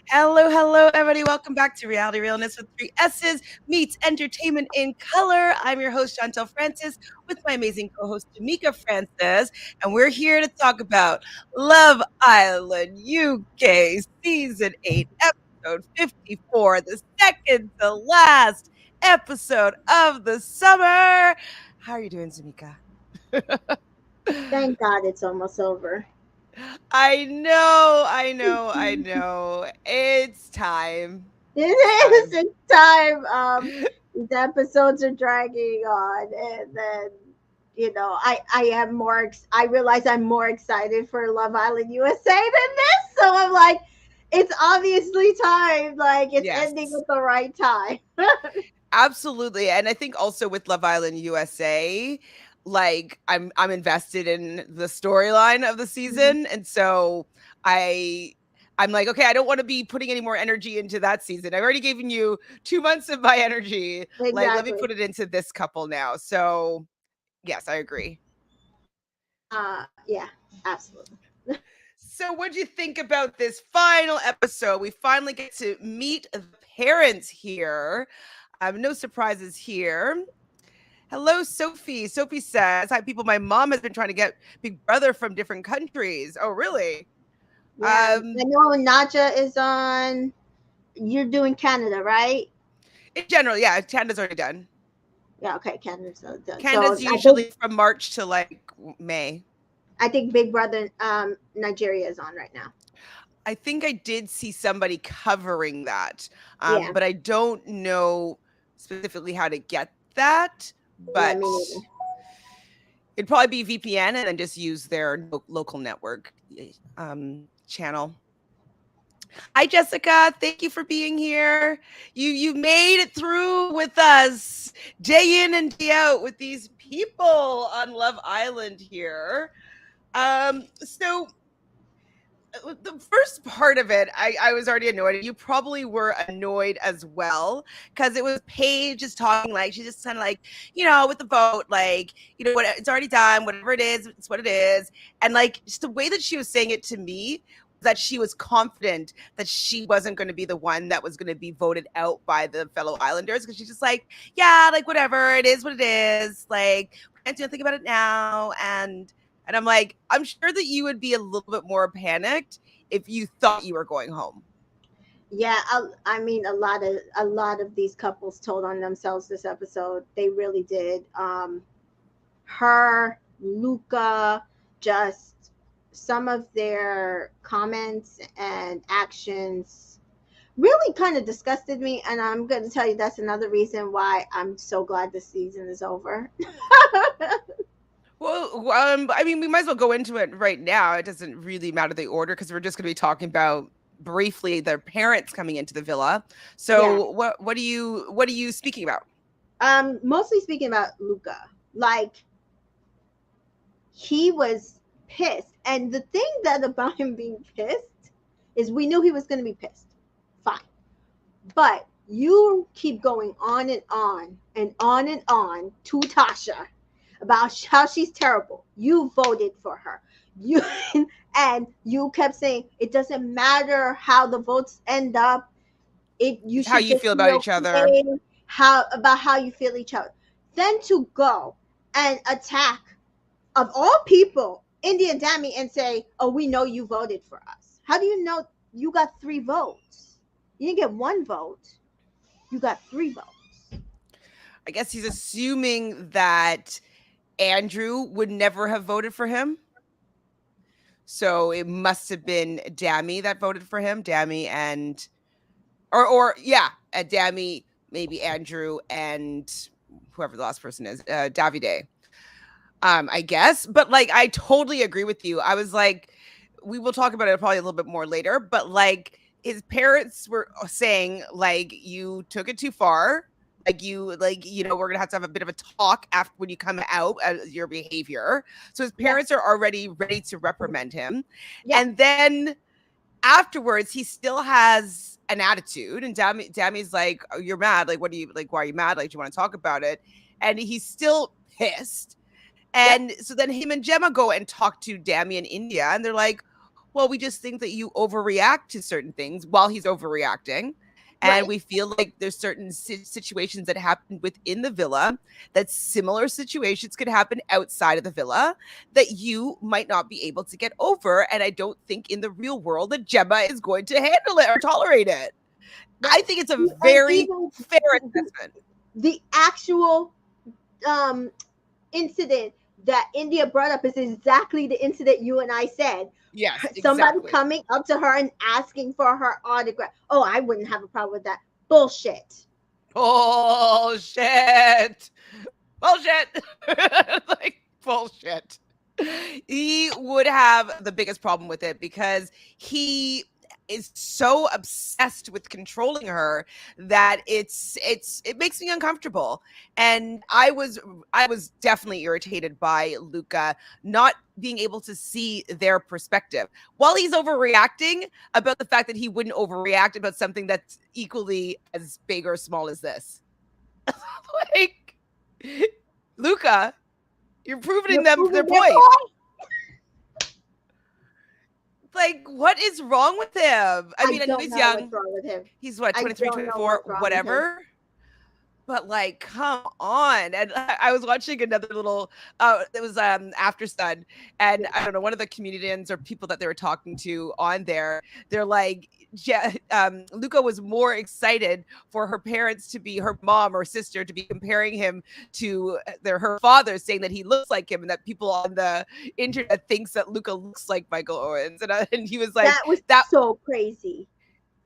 Hello, hello, everybody. Welcome back to Reality Realness with three S's meets entertainment in color. I'm your host, Chantel Francis, with my amazing co-host, Tamika Francis, and we're here to talk about Love Island UK Season 8, Episode 54, the second to last episode of the summer. How are you doing, Tamika? Thank God it's almost over. I know. It's time. It It's is. time. It's time. These episodes are dragging on, and then I am I realize I'm more excited for Love Island USA than this. So I'm like, it's obviously time. Like it's ending Yes, at the right time. absolutely. And I think also with Love Island USA, like I'm invested in the storyline of the Mhm. season. And so I I'm like, okay, I don't want to be putting any more energy into that season. I've already given you 2 months of my energy. Like, let me Exactly. put it into this couple now. So yes, I agree. Yeah, absolutely. So, what do you think about this final episode? We finally get to meet the parents here. No surprises here. Hello, Sophie. Sophie says, "Hi, people. My mom has been trying to get Big Brother from different countries. Oh, really? Yeah, I Um, know Naja is on. You're doing Canada, right? in general, yeah. Canada's already done. Yeah, okay, Canada's done. So Canada's usually from March to like May. I think Big Brother Nigeria is on right now. I think I did see somebody covering that, Yeah, but I don't know specifically how to get that. yeah, But me neither. it'd probably be VPN and then just use their local network channel. Hi, Jessica. Thank you for being here. You made it through with us day in and day out with these people on Love Island here. So the first part of it, I was already annoyed. You probably were annoyed as well because it was Paige just talking like she's just kind of like, with the vote, like, what it's already done, whatever it is, it's what it is. And like just the way that she was saying it to me was that she was confident that she wasn't going to be the one that was going to be voted out by the fellow Islanders because she's just like, yeah, like whatever, it is what it is. Like, we can't do anything about it now. And I'm like, I'm sure that you would be a little bit more panicked if you thought you were going home. Yeah, I mean, a lot of these couples told on themselves this episode. They really did. Her, Luca, just some of their comments and actions really kind of disgusted me. And I'm going to tell you that's another reason why I'm so glad this season is over. Well, I mean, we might as well go into it right now. It doesn't really matter the order because we're just going to be talking about briefly their parents coming into the villa. Yeah. So, what are you speaking about? Mostly speaking about Luca. Like he was pissed. And the thing that about him being pissed is we knew he was going to be pissed. Fine. But you keep going on and on and on and on to Tasha about how she's terrible. You voted for her. You and you kept saying it doesn't matter how the votes end up. It you It's how should you just feel be about each other. okay how you feel each other. Then to go and attack of all people, India Dami and say, "Oh, we know you voted for us." How do you know you got 3 votes? You didn't get 1 vote. You got 3 votes. I guess he's assuming that Andrew would never have voted for him. So it must have been Dammy that voted for him. Dammy and or yeah, Dammy, maybe Andrew and whoever the last person is, Davide. I guess. But like I totally agree with you. I was like, we will talk about it probably a little bit more later, but like his parents were saying, like, you took it too far. We're gonna have a bit of a talk after when you come out your behavior. So his Yeah, parents are already ready to reprimand him. yeah, And then afterwards he still has an attitude and Dammy's like, oh, you're mad, like what do you like, why are you mad, like do you want to talk about it? And he's still pissed. yep. And so then him and Gemma go and talk to Dammy in India and they're like, Well, we just think that you overreact to certain things while he's overreacting. And Right. we feel like there's certain situations that happen within the villa, that similar situations could happen outside of the villa that you might not be able to get over. And I don't think in the real world that Gemma is going to handle it or tolerate it. I Right. think it's a And very even fair the, assessment. the actual um incident that India brought up is exactly the incident you and I said. Yes, Somebody exactly. coming up to her and asking for her autograph. Oh, I wouldn't have a problem with that. Bullshit. Bullshit. Bullshit. Like, bullshit. He would have the biggest problem with it because he is so obsessed with controlling her that it makes me uncomfortable. And I was definitely irritated by Luca not being able to see their perspective while he's overreacting about the fact that he wouldn't overreact about something that's equally as big or small as this. Like, Luca, you're proving You're them their proving their point. point. Like, what is wrong with him? I I mean, I know don't he's know what's young. wrong with him. He's what, I 23, don't know 24, what's wrong with him. whatever. But like, come on. And I was watching another little it was After Sun, and Yeah. I don't know, one of the comedians or people that they were talking to on there, they're like, yeah, Luca was more excited for her parents to be, her mom or sister to be comparing him to her father, saying that he looks like him and that people on the internet thinks that Luca looks like Michael Owens. And he was like, That was that so crazy.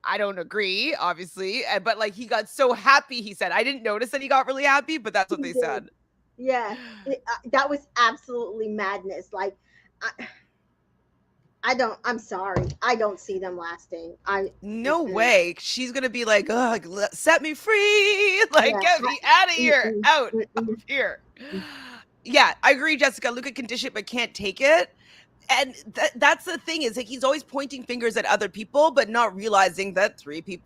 I don't agree, obviously, but like he got so happy. He said, I didn't notice that he got really happy, but that's what He they did. said. Yeah. That was absolutely madness. Like, I'm sorry. I don't see them lasting. No way. She's gonna be like, "Ugh, set me free! Like, Yeah. get me out of here, Mm-mm, out of mm-mm. here." Yeah, I agree, Jessica. Luca can dish it, but can't take it. And that's the thing, is like he's always pointing fingers at other people, but not realizing that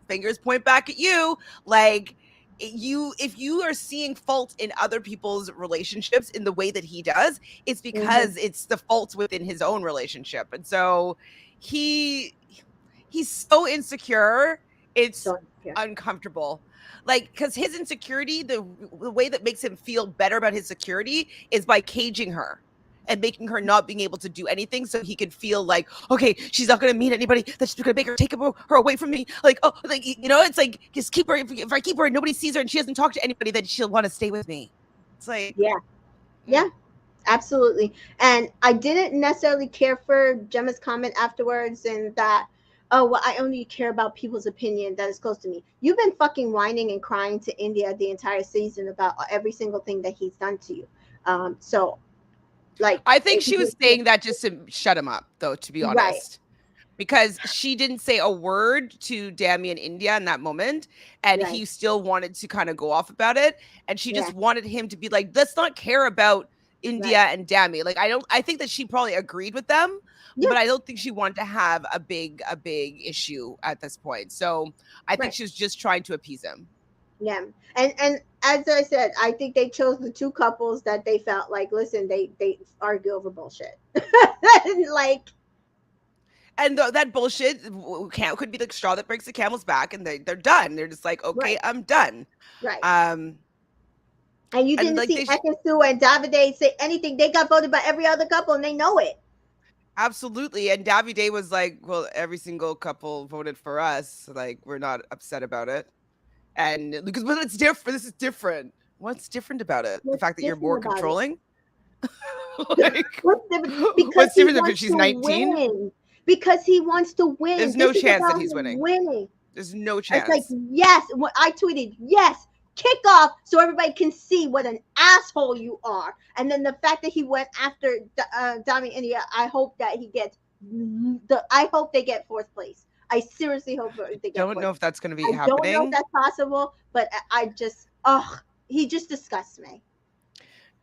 fingers point back at you. Like, if you are seeing fault in other people's relationships in the way that he does, it's Mhm. because it's the faults within his own relationship. And so he he's so insecure, it's So yeah. uncomfortable. Like, because his insecurity, the way that makes him feel better about his security is by caging her and making her not being able to do anything, so he could feel like, okay, she's not going to meet anybody, that's going to make her take her away from me. Like, oh, like, it's like, just keep her. If I keep her and nobody sees her and she doesn't talk to anybody, then she'll want to stay with me. It's like, Yeah. Yeah. Absolutely. And I didn't necessarily care for Gemma's comment afterwards, and that, oh, well, I only care about people's opinion that is close to me. You've been fucking whining and crying to India the entire season about every single thing that he's done to you. So, like, I think she was saying that just to shut him up, though, to be right, honest. Because she didn't say a word to Dami and India in that moment, and right, he still wanted to kind of go off about it, and she yeah, just wanted him to be like, let's not care about India right, and Dami. Like, I think that she probably agreed with them, yeah, but I don't think she wanted to have a big issue at this point. So I think right, she was just trying to appease him. yeah. And as I said, I think they chose the two couples that they felt like, listen, they argue over bullshit. Like, And that bullshit could be the straw that breaks the camel's back, and they're done. They're just like, okay, right, I'm done. right. Um, And you and didn't like see Ekisu and Davide say anything. They got voted by every other couple, and they know it. absolutely. And Davide was like, well, every single couple voted for us. Like, we're not upset about it. And because, well, it's different. This is different. What's different about it? The What's fact that you're different more about it? controlling? Like, What's different? Because what's he different if wants she's to 19? win. Because he wants to win. There's no This is chance that about he's him winning. winning. There's no It's like, chance. yes. What I tweeted, yes, kick off so everybody can see what an asshole you are. And then the fact that he went after Dami India, I hope that he gets I hope they get fourth place. I seriously hope they get Don't fourth. know if that's going to be I don't know if happening. that's possible, but I just, oh, he just disgusts me.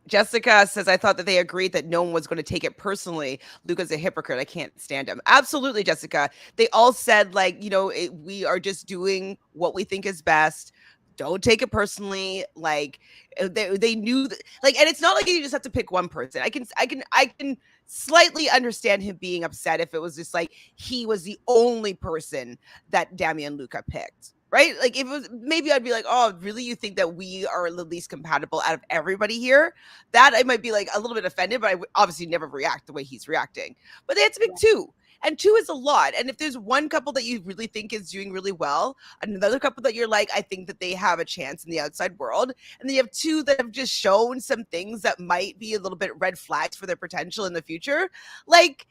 Jessica says, I thought that they agreed that no one was going to take it personally. Luca's a hypocrite. I can't stand him. Absolutely, Jessica. They all said, like, we are just doing what we think is best. Don't take it personally. Like, they knew that, like, and it's not like you just have to pick one person. I can slightly understand him being upset if it was just like he was the only person that Dami and Luca picked. Right? Like if it was, maybe I'd be like, oh, really? You think that we are the least compatible out of everybody here? That I might be like a little bit offended, but I would obviously never react the way he's reacting. But they had to pick two. And two is a lot. And if there's one couple that you really think is doing really well, another couple that you're like, I think that they have a chance in the outside world, and then you have two that have just shown some things that might be a little bit red flags for their potential in the future, like,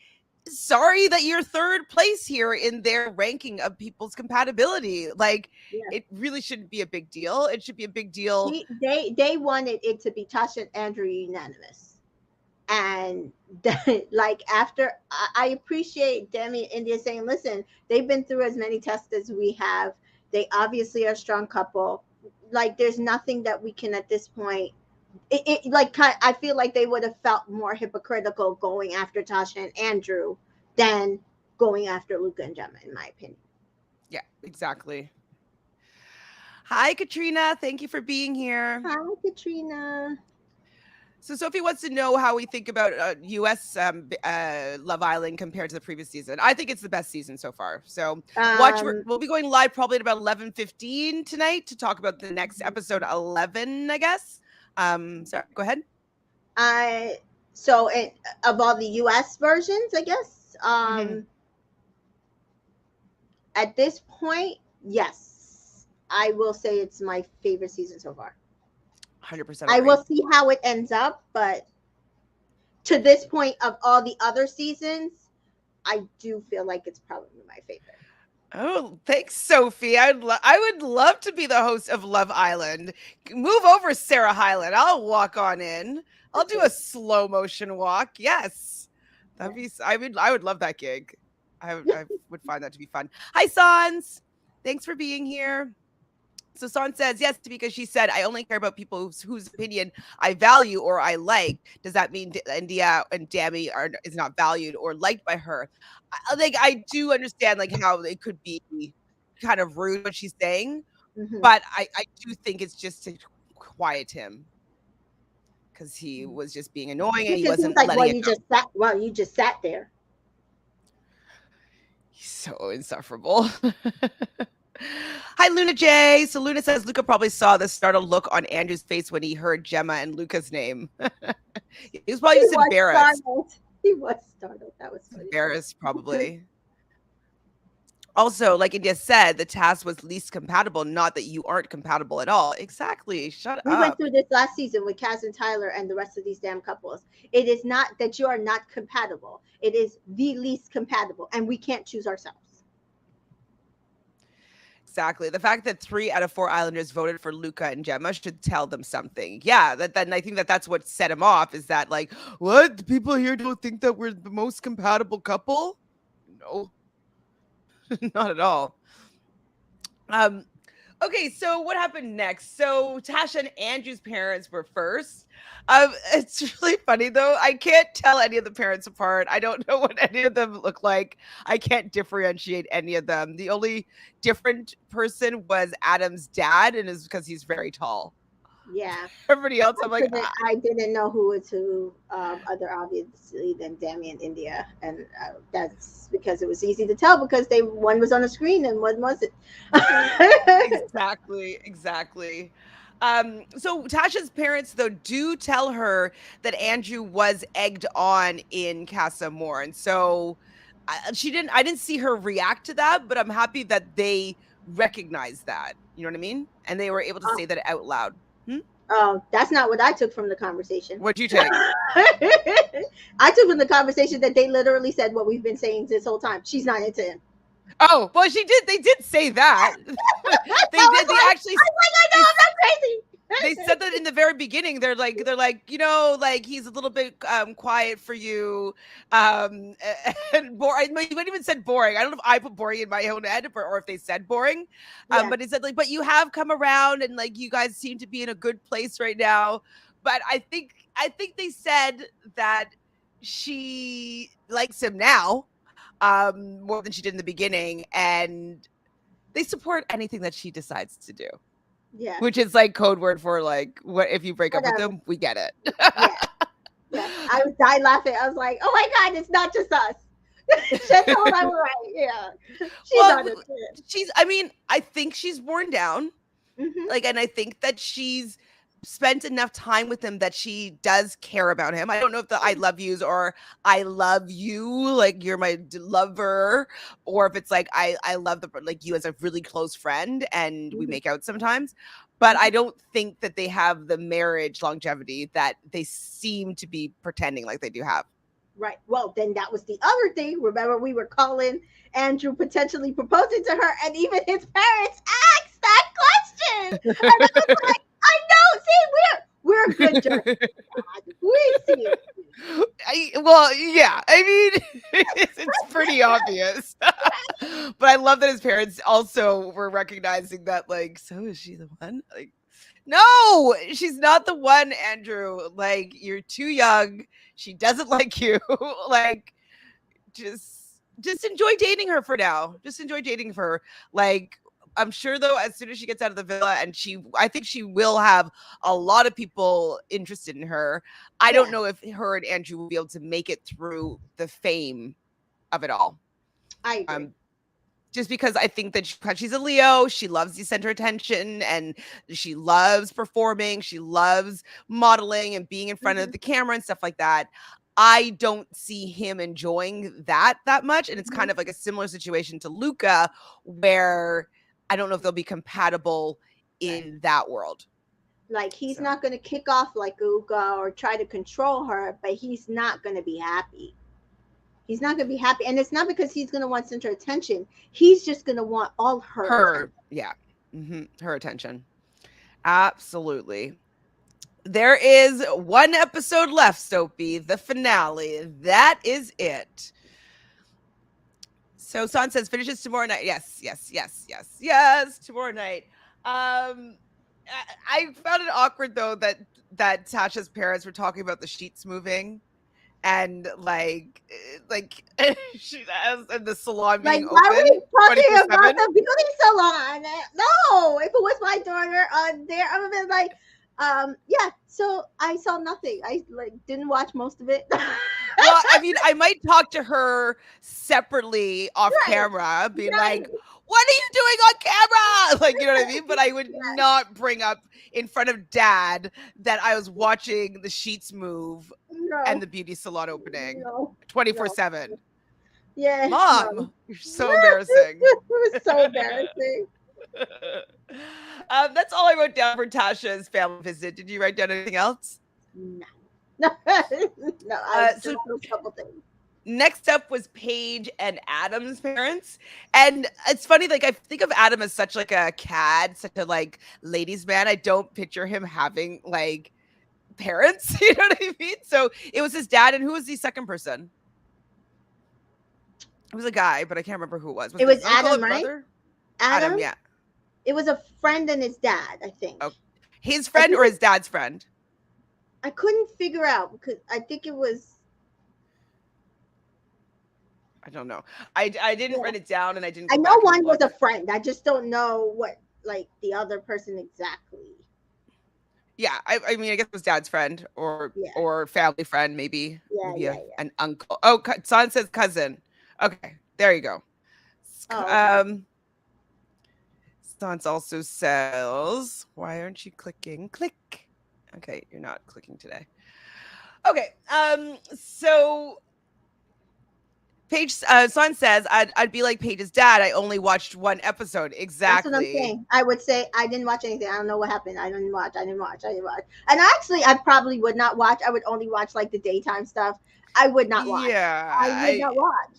sorry that you're third place here in their ranking of people's compatibility. Like, it really shouldn't be a big deal. It should be a big deal. They wanted it to be Tasha and Andrew unanimous. And like after, I appreciate Demi and India saying, listen, they've been through as many tests as we have. They obviously are a strong couple. Like there's nothing that we can at this point. I feel like they would have felt more hypocritical going after Tasha and Andrew than going after Luca and Gemma, in my opinion. Yeah, exactly. Hi, Katrina. Thank you for being here. Hi, Katrina. So Sophie wants to know how we think about U.S. Love Island compared to the previous season. I think it's the best season so far. So we'll be going live probably at about 11:15 tonight to talk about the next episode 11, I guess. Sorry, go ahead. Of all the U.S. versions, I guess. At this point, yes, I will say it's my favorite season so far. 100%. I will see how it ends up, but to this point of all the other seasons, I do feel like it's probably my favorite. Oh, thanks, Sophie. I would love to be the host of Love Island. Move over, Sarah Hyland. I'll walk on in. I'll do a slow motion walk. Yes, that'd be. I would love that gig. I would find that to be fun. Hi, Sans. Thanks for being here. So Son says, yes, because she said, I only care about people whose opinion I value or I like. Does that mean India and Dami is not valued or liked by her? I do understand like how it could be kind of rude what she's saying, but I do think it's just to quiet him because he was just being annoying and he wasn't like, letting you just sat there. He's so insufferable. Hi, Luna J. So Luna says Luca probably saw the startled look on Andrew's face when he heard Gemma and Luca's name. He was probably just embarrassed. He was startled. That was funny. Embarrassed, probably. Also, like India said, the task was least compatible, not that you aren't compatible at all. Exactly. Shut up. We went through this last season with Kaz and Tyler and the rest of these damn couples. It is not that you are not compatible. It is the least compatible, and we can't choose ourselves. Exactly. The fact that 3 out of 4 Islanders voted for Luca and Gemma should tell them something. Yeah, and I think that's what set him off, is that like, what? The people here don't think that we're the most compatible couple? No. Not at all. Okay, so what happened next? So Tasha and Andrew's parents were first. It's really funny though. I can't tell any of the parents apart. I don't know what any of them look like. I can't differentiate any of them. The only different person was Adam's dad, and is because he's very tall. Yeah. Everybody else, I'm like, I didn't know who was who. Other obviously than Dami and India, and that's because it was easy to tell because one was on the screen and one wasn't. Exactly. So Tasha's parents though do tell her that Andrew was egged on in Casa More, and so I didn't see her react to that, but I'm happy that they recognized that. You know what I mean? And they were able to say that out loud. Oh, that's not what I took from the conversation. What'd you take? I took from the conversation that they literally said what we've been saying this whole time. She's not into him. Oh, well, they did say that. They actually. I was like, I know, I'm not crazy. They said that in the very beginning. They're like, like he's a little bit quiet for you, and boring. You might even said boring. I don't know if I put boring in my own head or if they said boring. But it said like, but you have come around and like you guys seem to be in a good place right now. But I think they said that she likes him now more than she did in the beginning, and they support anything that she decides to do. Yeah. Which is like code word for like, what if you break up with them? We get it. Yeah. Yeah, I was dying laughing. I was like, "Oh my God, it's not just us." Chantal and I were right. Yeah, she's Well, on it. I mean, I think she's worn down. Mm-hmm. Like, and I think that she's spent enough time with him that she does care about him. I don't know if the I love yous or I love you, like you're my lover, or if it's like I love the like you as a really close friend and we Mm-hmm. make out sometimes. But Mm-hmm. I don't think that they have the marriage longevity that they seem to be pretending like they do have. Right. Well, then that was the other thing. Remember, we were calling Andrew potentially proposing to her, and even his parents asked that question. And I was like, I know. See, we're a good judge. We see it. Well, yeah. I mean, it's pretty obvious. But I love that his parents also were recognizing that, like, so is she the one? Like, no, she's not the one, Andrew. Like, you're too young. She doesn't like you. Like, just enjoy dating her for now. Just enjoy dating her. Like, I'm sure though, as soon as she gets out of the villa, and I think she will have a lot of people interested in her. I don't Yeah, know if her and Andrew will be able to make it through the fame of it all. I agree. Um, just because I think that she's a Leo, she loves the center attention and she loves performing, she loves modeling and being in front Mm-hmm. of the camera and stuff like that. I don't see him enjoying that much. And it's Mm-hmm. kind of like a similar situation to Luca, where I don't know if they'll be compatible Right. in that world. Like he's So not going to kick off like Uga or try to control her, but he's not going to be happy. He's not going to be happy, and it's not because he's going to want center attention. He's just going to want all her attention. her, yeah, her attention. Absolutely. There is one episode left, Soapy, the finale. That is it. So San says finishes tomorrow night. Yes, yes, yes, yes, yes, tomorrow night. I found it awkward though that Tasha's parents were talking about the sheets moving and like she has and the salon Like, being why were open we twenty four talking about seven. the beauty salon? No, if it was my daughter on there, I would have been like, yeah. So I saw nothing. I like didn't watch most of it. Well, I mean, I might talk to her separately off Right, camera, being like, right. "What are you doing on camera?" Like, you know what I mean? But I would Yeah, not bring up in front of dad that I was watching the sheets move and no, the beauty salon opening no, no. 24/7. Yeah, no. Mom, you're so embarrassing. It was so embarrassing. That's all I wrote down for Tasha's family visit. Did you write down anything else? No, no, I So just those couple things. next up was Paige and Adam's parents. And it's funny, like I think of Adam as such like a cad, such a like ladies' man. I don't picture him having like parents. You know what I mean? So it was his dad, and who was the second person? It was a guy, but I can't remember who it was. Was It it was his uncle or Adam, right? brother? Adam, Adam. yeah. It was a friend and his dad, I think. Oh, his I friend think or his dad's friend? I couldn't figure out because I think it was. I don't know. I didn't Yeah. write it down, and I didn't I go know back and one was look. a friend. I just don't know what like the other person exactly. Yeah, I mean, I guess it was dad's friend Yeah, or family friend, maybe yeah, yeah, yeah. an uncle. Oh, son says cousin. Okay, there you go. Oh, okay. Sans also says, why aren't you clicking? Click. Okay, you're not clicking today. Okay, so Paige, Son says, I'd be like Paige's dad. I only watched one episode. That's what I'm Exactly. saying. I would say I didn't watch anything. I don't know what happened. I didn't watch. I didn't watch. I didn't watch. And actually, I probably would not watch. I would only watch like the daytime stuff. I would not watch. Yeah, I would not watch.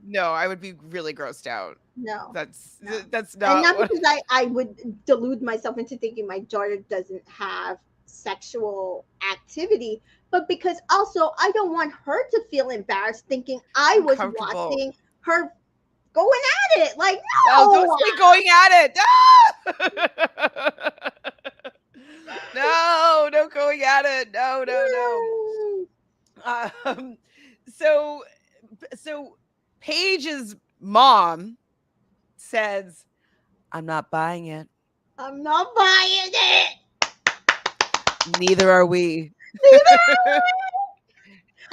no, I would be really grossed out. No, no. That's And not not what. because I would delude myself into thinking my daughter doesn't have sexual activity, but because also I don't want her to feel embarrassed thinking I was Uncomfortable. watching her going at it. Like, Oh, don't no. say going at it. No, no going at it. No, no, no. So Paige's mom says, I'm not buying it. I'm not buying it. Neither are we. Neither are we.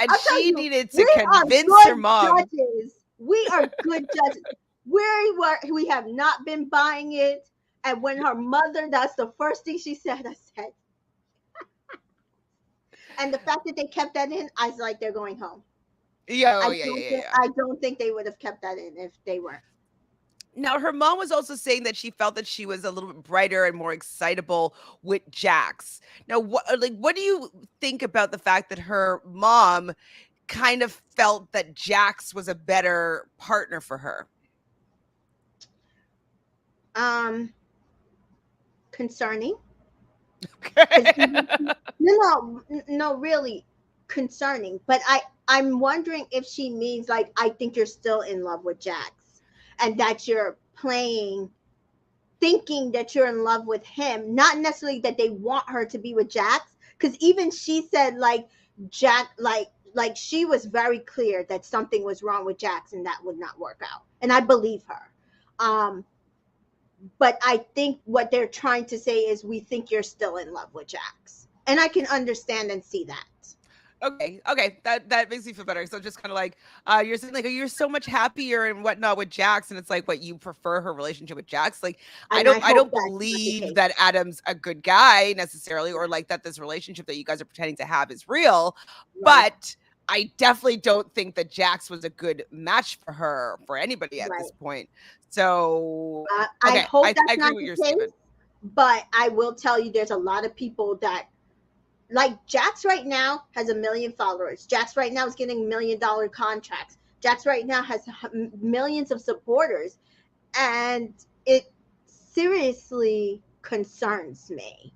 And I'll tell she you, needed to we are convince her good mom. judges. We are good judges. We have not been buying it. And when her mother, that's the first thing she said. I said, and the fact that they kept that in, I was like, they're going home. Yeah, oh, yeah, yeah, yeah, yeah. I don't think they would have kept that in if they weren't. Now, her mom was also saying that she felt that she was a little bit brighter and more excitable with Jax. Now, what do you think about the fact that her mom kind of felt that Jax was a better partner for her? Um, Concerning. Because Okay. no, really concerning. But I'm wondering if she means like I think you're still in love with Jax, and that you're playing, thinking that you're in love with him, not necessarily that they want her to be with Jax. Because even she said like Jack, like she was very clear that something was wrong with Jax and that would not work out, and I believe her. Um, but I think what they're trying to say is we think you're still in love with Jax. And I can understand and see that. Okay, that makes me feel better. So just kind of like you're saying, like, oh, you're so much happier and whatnot with Jax, and it's like what you prefer her relationship with Jax. Like, And I I hope don't that's not the believe case. that Adam's a good guy necessarily, or Right. like that this relationship that you guys are pretending to have is real. Right. But I definitely don't think that Jax was a good match for her for anybody at this Right. point. So I okay, hope I that's agree not with the your case. statement. But I will tell you, there's a lot of people that like Jax right now has 1 million followers. Jax right now is getting $1 million contracts. Jax right now has millions of supporters, and it seriously concerns me.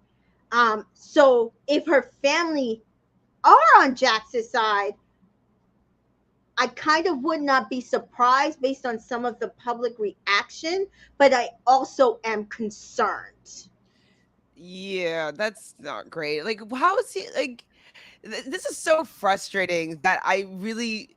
So if her family are on Jax's side, I kind of would not be surprised based on some of the public reaction, but I also am concerned. Yeah, that's not great. Like, how is he like? This is so frustrating that I really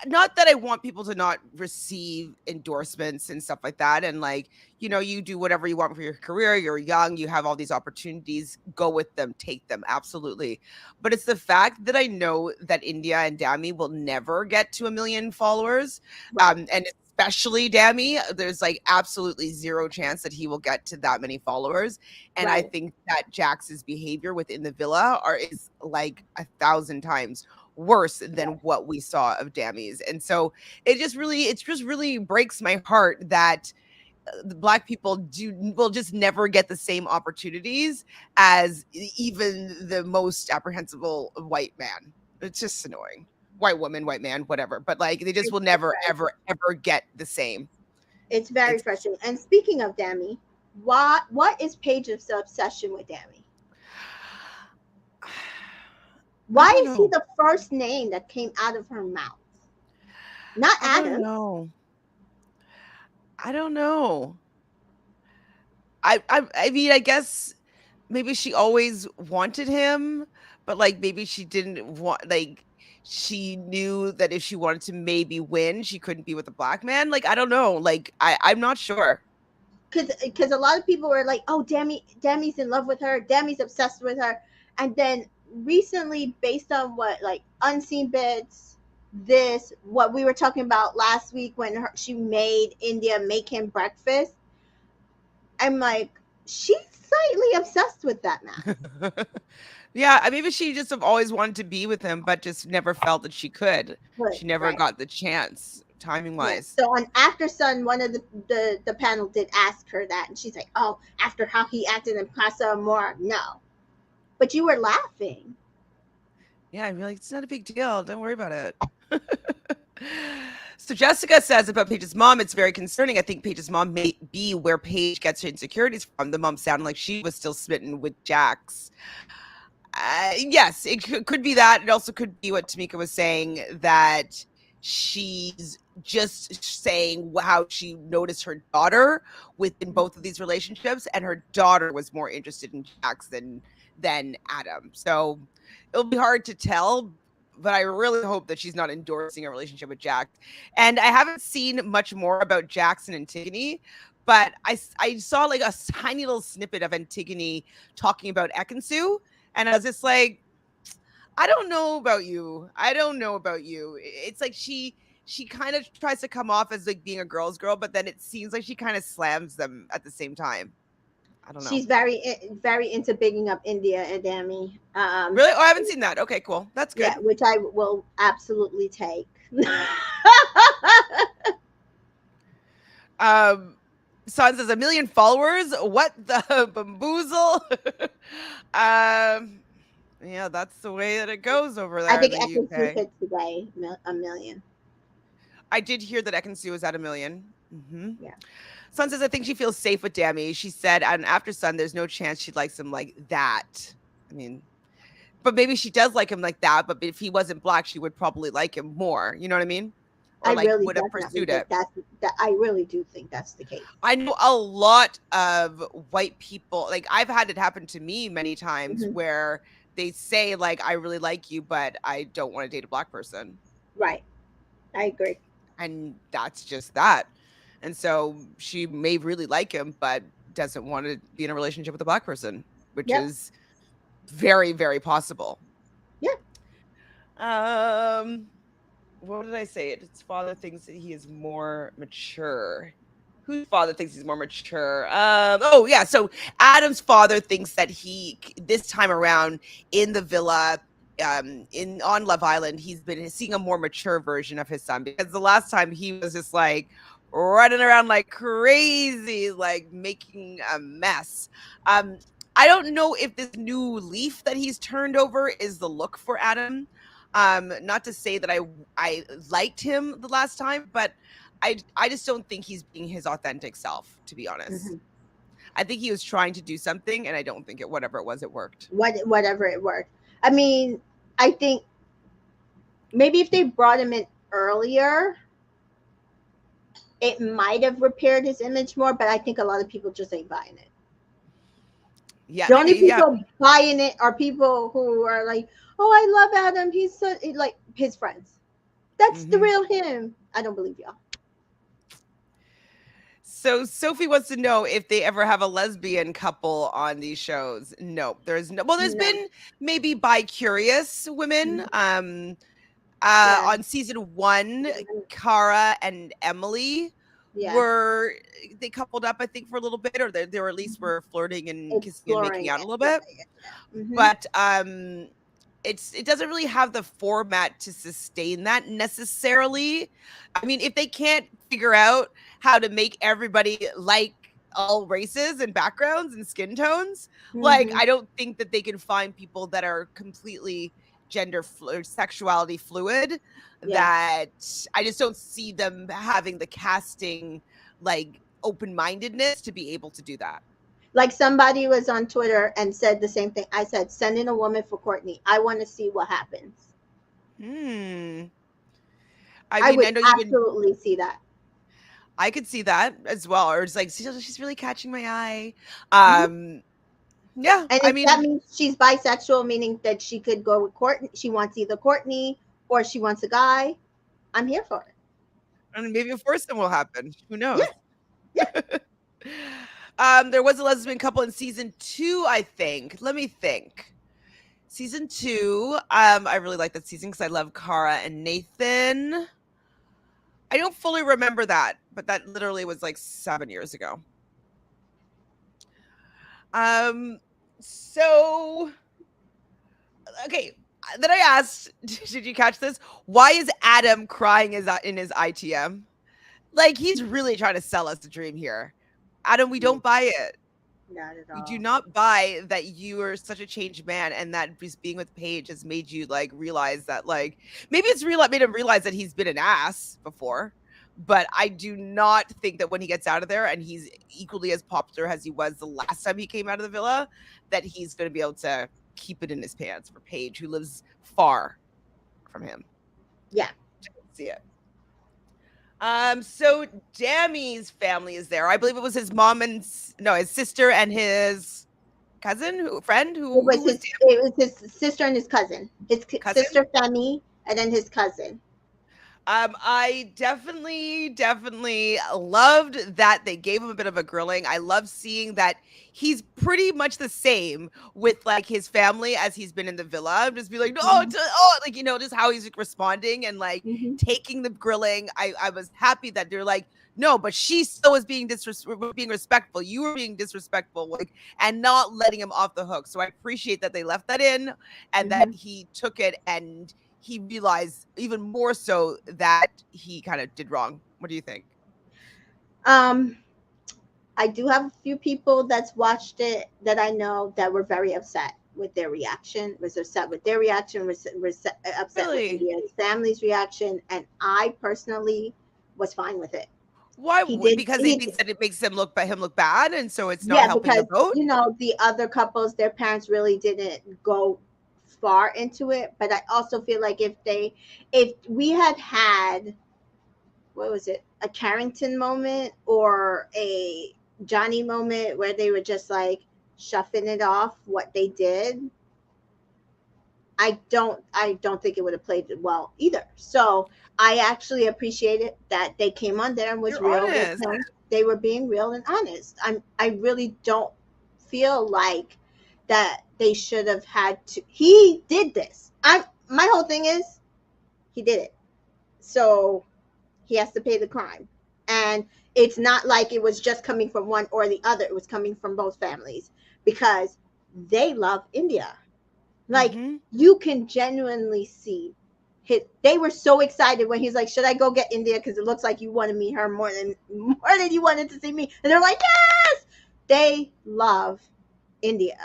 not that I want people to not receive endorsements and stuff like that. And like, you do whatever you want for your career. You're young, you have all these opportunities, go with them, take them. Absolutely. But it's the fact that I know that India and Dami will never get to 1 million followers. Right, And especially Dami, there's like absolutely zero chance that he will get to that many followers. And I right. think that Jax's behavior within the villa is like 1,000 times worse than Yes. what we saw of Dammy's. And so it just really breaks my heart that the black people will just never get the same opportunities as even the most apprehensible white man. It's just annoying. White woman, white man, whatever. But like they just It's will so never, ever, frustrating. ever get the same. It's very It's frustrating. And speaking of Demi, what is Paige's obsession with Demi? I Why don't is he know. the first name that came out of her mouth? Not I don't Adam. know. I don't know. I mean, I guess maybe she always wanted him, but, like, maybe she didn't want like, she knew that if she wanted to maybe win, she couldn't be with a black man? Like, I don't know, like, I'm not sure. Because a lot of people were like, oh, Demi's in love with her, Demi's obsessed with her. And then recently, based on what like Unseen Bits, this what we were talking about last week when she made India make him breakfast, I'm like, she's slightly obsessed with that man. Yeah, maybe she just have always wanted to be with him, but just never felt that she could. But She never right. got the chance, Yeah. timing-wise. So on After Sun, one of the panel did ask her that, and she's like, "Oh, after how he acted in Casa Amor, no." But you were laughing. Yeah, I'm like, "It's not a big deal, don't worry about it." So Jessica says about Paige's mom, it's very concerning. I think Paige's mom may be where Paige gets her insecurities from. The mom sounded like she was still smitten with Jax. Yes, it could be that. It also could be what Tamika was saying, that she's just saying how she noticed her daughter within both of these relationships, and her daughter was more interested in Jax than Adam. So it'll be hard to tell, but I really hope that she's not endorsing a relationship with Jax. And I haven't seen much more about Jackson and Antigone, but I saw like a tiny little snippet of Antigone talking about Ekansu, and I was just like, I don't know about you. I don't know about you. It's like she kind of tries to come off as like being a girl's girl, but then it seems like she kind of slams them at the same time. I don't know. She's very into bigging up India and Dami. Really? Oh, I haven't seen that. Okay, cool. That's Yeah, good. which I will absolutely take. Um, Son says 1 million followers. What the bamboozle? um, yeah, that's the way that it goes over I there in think the Eccleston UK. hit today 1 million. I did hear that Ekansu was at 1 million. Yeah, Son says, I think she feels safe with Dammy. She said, and after Son, there's no chance she likes him like that. I mean, but maybe she does like him like that. But if he wasn't black, she would probably like him more. You know what I mean? I Or like really would have definitely pursued think it. that I really do think that's the case. I know a lot of white people, like I've had it happen to me many times Hmm. where they say, like, I really like you, but I don't want to date a black person. Right, I agree. And that's just that. And so she may really like him, but doesn't want to be in a relationship with a black person, which Yep. is very, very possible. Yeah. Um, what did I say? His father thinks that he is more mature. Whose father thinks he's more mature? Oh yeah, so Adam's father thinks that he this time around in the villa, in on Love Island, he's been seeing a more mature version of his son because the last time he was just like running around like crazy, like making a mess. Um, I don't know if this new leaf that he's turned over is the look for Adam. Not to say that I liked him the last time, but I just don't think he's being his authentic self, to be honest. Hmm. I think he was trying to do something, and I don't think it whatever it was, it worked. Whatever it worked. I mean, I think maybe if they brought him in earlier, it might have repaired his image more. But I think a lot of people just ain't buying it. Yeah, The only maybe. Yeah. people buying it are people who are like, "Oh, I love Adam. He's so like his friends. That's the Hmm. real him." I don't believe y'all. So Sophie wants to know if they ever have a lesbian couple on these shows. No, there's no. Well, there's No. been maybe bi-curious women. Mhm. Yeah. On season 1, Cara and Emily Yeah. were they coupled up, I think, for a little bit, or they were at least Mhm. were flirting and kissing and making Exploring out a it. little Yeah. bit. Yeah. Yeah. Hmm. But it doesn't really have the format to sustain that necessarily. I mean, if they can't figure out how to make everybody like all races and backgrounds and skin tones, like Hmm. I don't think that they can find people that are completely or sexuality fluid, Yeah. that I just don't see them having the casting like open-mindedness to be able to do that. Like somebody was on Twitter and said the same thing. I said, "Send in a woman for Courtney. I want to see what happens." Hmm. I I mean, would I know you've been absolutely see that. I could see that as well, or it's like, she's really catching my eye." Hmm. Yeah, And I if that mean, means she's bisexual, meaning that she could go with Courtney, she wants either Courtney or she wants a guy, I'm here for it. and maybe a foursome will happen. Who Yeah. knows? Yeah. There was a lesbian couple in season 2, I think. Let me think. Season 2, I really like that season because I love Cara and Nathan. I don't fully remember that, but that literally was like 7 years ago. Um, so okay. Then I asked, did you catch this? Why is Adam crying in his ITM? Like he's really trying to sell us a dream here. Adam, we don't buy it. Not at We do all. not buy that you are such a changed man and that just being with Paige has made you like realize that like maybe it's real made him realize that he's been an ass before. But I do not think that when he gets out of there and he's equally as popular as he was the last time he came out of the villa, that he's going to be able to keep it in his pants for Paige, who lives far from him. Yeah. See it. So Dammy's family is there. I believe it was his mom and no, his sister and his cousin, friend, who was It was his sister and his cousin. His cousin. sister Femi and then his cousin. I definitely loved that they gave him a bit of a grilling. I love seeing that he's pretty much the same with like his family as he's been in the villa. Just be like, no, Mhm. like just how he's responding and like Mhm. taking the grilling. I was happy that they're like, no, but she still was being respectful. You were being disrespectful, like, and not letting him off the hook. So I appreciate that they left that in and that Mhm. he took it and he realized even more so that he kind of did wrong. What do you think? Um, I do have a few people that's watched it that I know that were very upset with their reaction. Was upset with their reaction. Was upset with Really? India's family's reaction, and I personally was fine with it. Why? He did. Because they He think that it makes him look bad, and so it's not Yeah, helping the because vote. the other couples, their parents really didn't go far into it. But I also feel like if we had what was it, a Carrington moment or a Johnny moment where they were just like shuffling it off what they did, I don't think it would have played well either. So I actually appreciated that they came on there and was You're real with honest. him. They were being real and honest. I really don't feel like that they should have had to. He did this. My whole thing is he did it. So he has to pay the crime. And it's not like it was just coming from one or the other. It was coming from both families because they love India. Like Mm-hmm. you can genuinely see they were so excited when he's like, "Should I go get India? Because it looks like you want to meet her more than you wanted to see me." And they're like, "Yes!" They love India,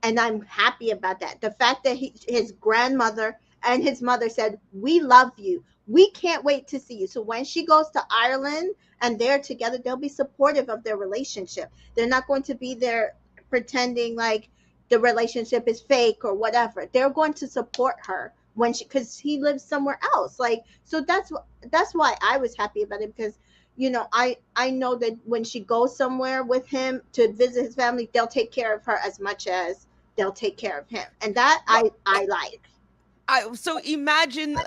and I'm happy about that. The fact that his grandmother and his mother said, "We love you. We can't wait to see you." So when she goes to Ireland and they're together, they'll be supportive of their relationship. They're not going to be there pretending like the relationship is fake or whatever. They're going to support her when she because he lives somewhere else. Like so that's why I was happy about it because I know that when she goes somewhere with him to visit his family, they'll take care of her as much as they'll take care of him, and that Well, I like. so imagine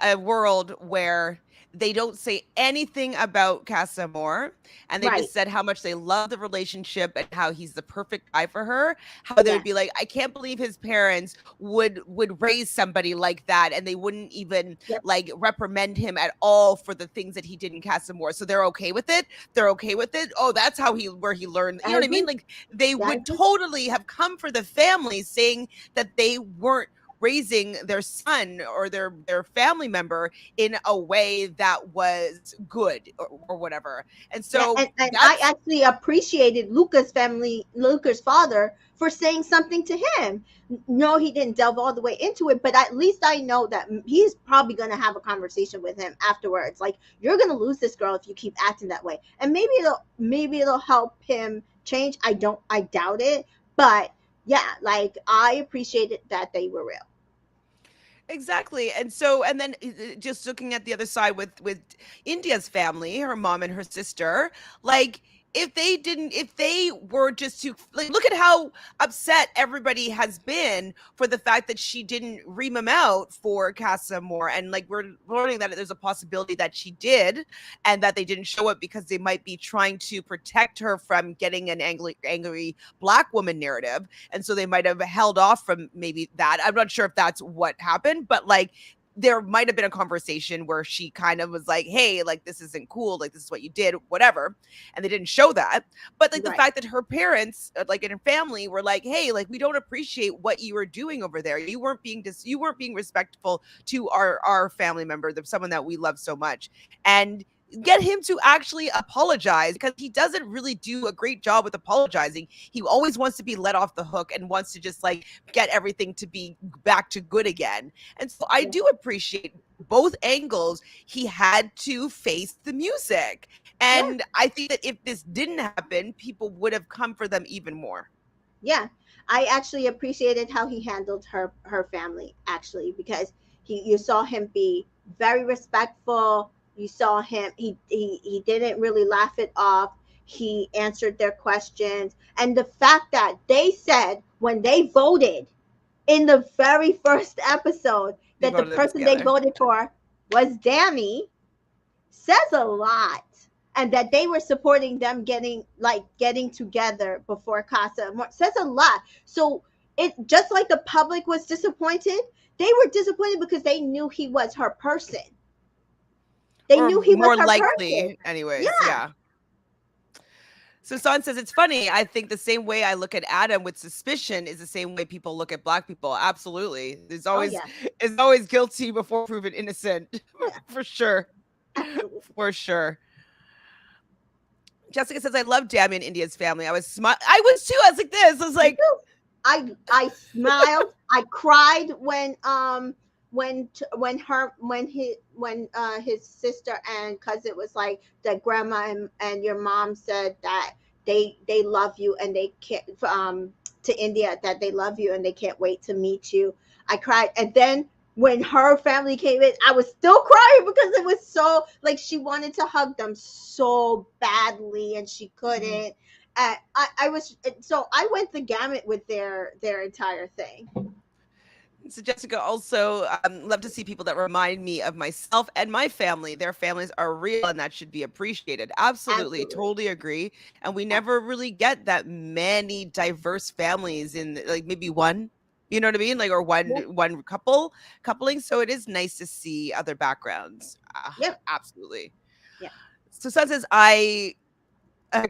a world where they don't say anything about Casamore and they Right. just said how much they love the relationship and how he's the perfect guy for her. How they would be Yes. like, I can't believe his parents would raise somebody like that and they wouldn't even Yep. like reprimand him at all for the things that he did in Casamore. So they're okay with it. They're okay with it. Oh, that's how he where he learned. You I know what I mean? agree. Like they Yeah, I would agree. totally have come for the family saying that they weren't raising their son or their family member in a way that was good or whatever. And Yeah, so and I that's actually appreciated Luca's father, for saying something to him. No, he didn't delve all the way into it, but at least I know that he's probably going to have a conversation with him afterwards. Like, you're going to lose this girl if you keep acting that way, and maybe it'll help him change. I doubt it, but yeah, like I appreciated that they were real. exactly. And so and then just looking at the other side with India's family, her mom and her sister, like if they were just to like look at how upset everybody has been for the fact that she didn't ream him out for Casa Moore. And like we're learning that there's a possibility that she did and that they didn't show it because they might be trying to protect her from getting an angry black woman narrative, and so they might have held off from maybe that. I'm not sure if that's what happened, but like there might have been a conversation where she kind of was like, hey, like this isn't cool, like this is what you did, whatever. And they didn't show that. But like the Right. fact that her parents, like in her family, were like, hey, like we don't appreciate what you were doing over there. You weren't being respectful to our family member, the someone that we love so much. And get him to actually apologize because he doesn't really do a great job with apologizing. He always wants to be let off the hook and wants to just like get everything to be back to good again. And so I Yeah. do appreciate both angles. He had to face the music. Yeah. And I think that if this didn't happen, people would have come for them even more. Yeah, I actually appreciated how he handled her family, actually, because you saw him be very respectful. You saw him he didn't really laugh it off. He answered their questions, and the fact that they said when they voted in the very first episode They that the voted them person they together. voted for was Dammy says a lot, and that they were supporting them getting together before Casa says a lot. So it just like the public was disappointed, they were disappointed because they knew he was her person. They Or knew he was more her person. likely, anyways. Yeah, Yeah. So Son says it's funny. I think the same way I look at Adam with suspicion is the same way people look at black people. Absolutely. There's oh always yeah, is always guilty before proven innocent. oh yeah, For sure. absolutely. For sure. Jessica says I love Dammy and India's family. I was too. I was like this. I was Me like, too. I smiled. I cried when his sister and cousin was like that grandma and your mom said that they love you and they can't to India, that they love you and they can't wait to meet you. I cried, and then when her family came in, I was still crying because it was so like she wanted to hug them so badly and she couldn't. I was so I went the gamut with their entire thing. so Jessica also love to see people that remind me of myself and my family. Their families are real and that should be appreciated. Absolutely, Absolutely. totally agree. And we never really get that many diverse families in like maybe one, you know what I mean? Like or Yep. one coupling. So it is nice to see other backgrounds. Yep. Absolutely. Yep. So Son says I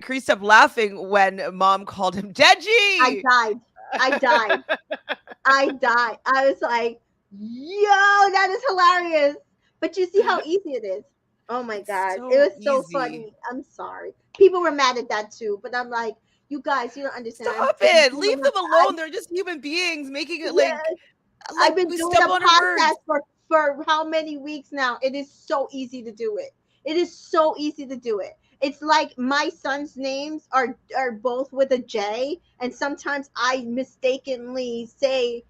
creased up laughing when mom called him I Deji. died. I died. I died. I was like, yo, that is hilarious. But you see how easy it is. Oh my It's God. It so was so easy. funny. I'm sorry. People were mad at that too. But I'm like, you guys, you don't understand. Stop I've been it. doing Leave them alone. They're just human beings making it yes, like I've been we doing a stumble on our podcast words. for how many weeks now? It is so easy to do it. It is so easy to do it. It's like my son's names are both with a J, and sometimes I mistakenly say,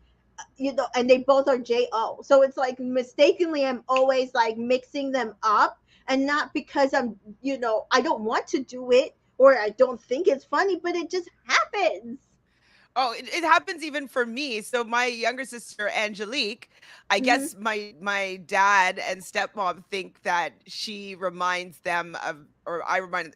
and they both are J-O. So it's like mistakenly I'm always like mixing them up, and not because I don't want to do it or I don't think it's funny, but it just happens. Oh, it happens even for me. So my younger sister Angelique, I Hmm. guess my dad and stepmom think that she reminds them of, or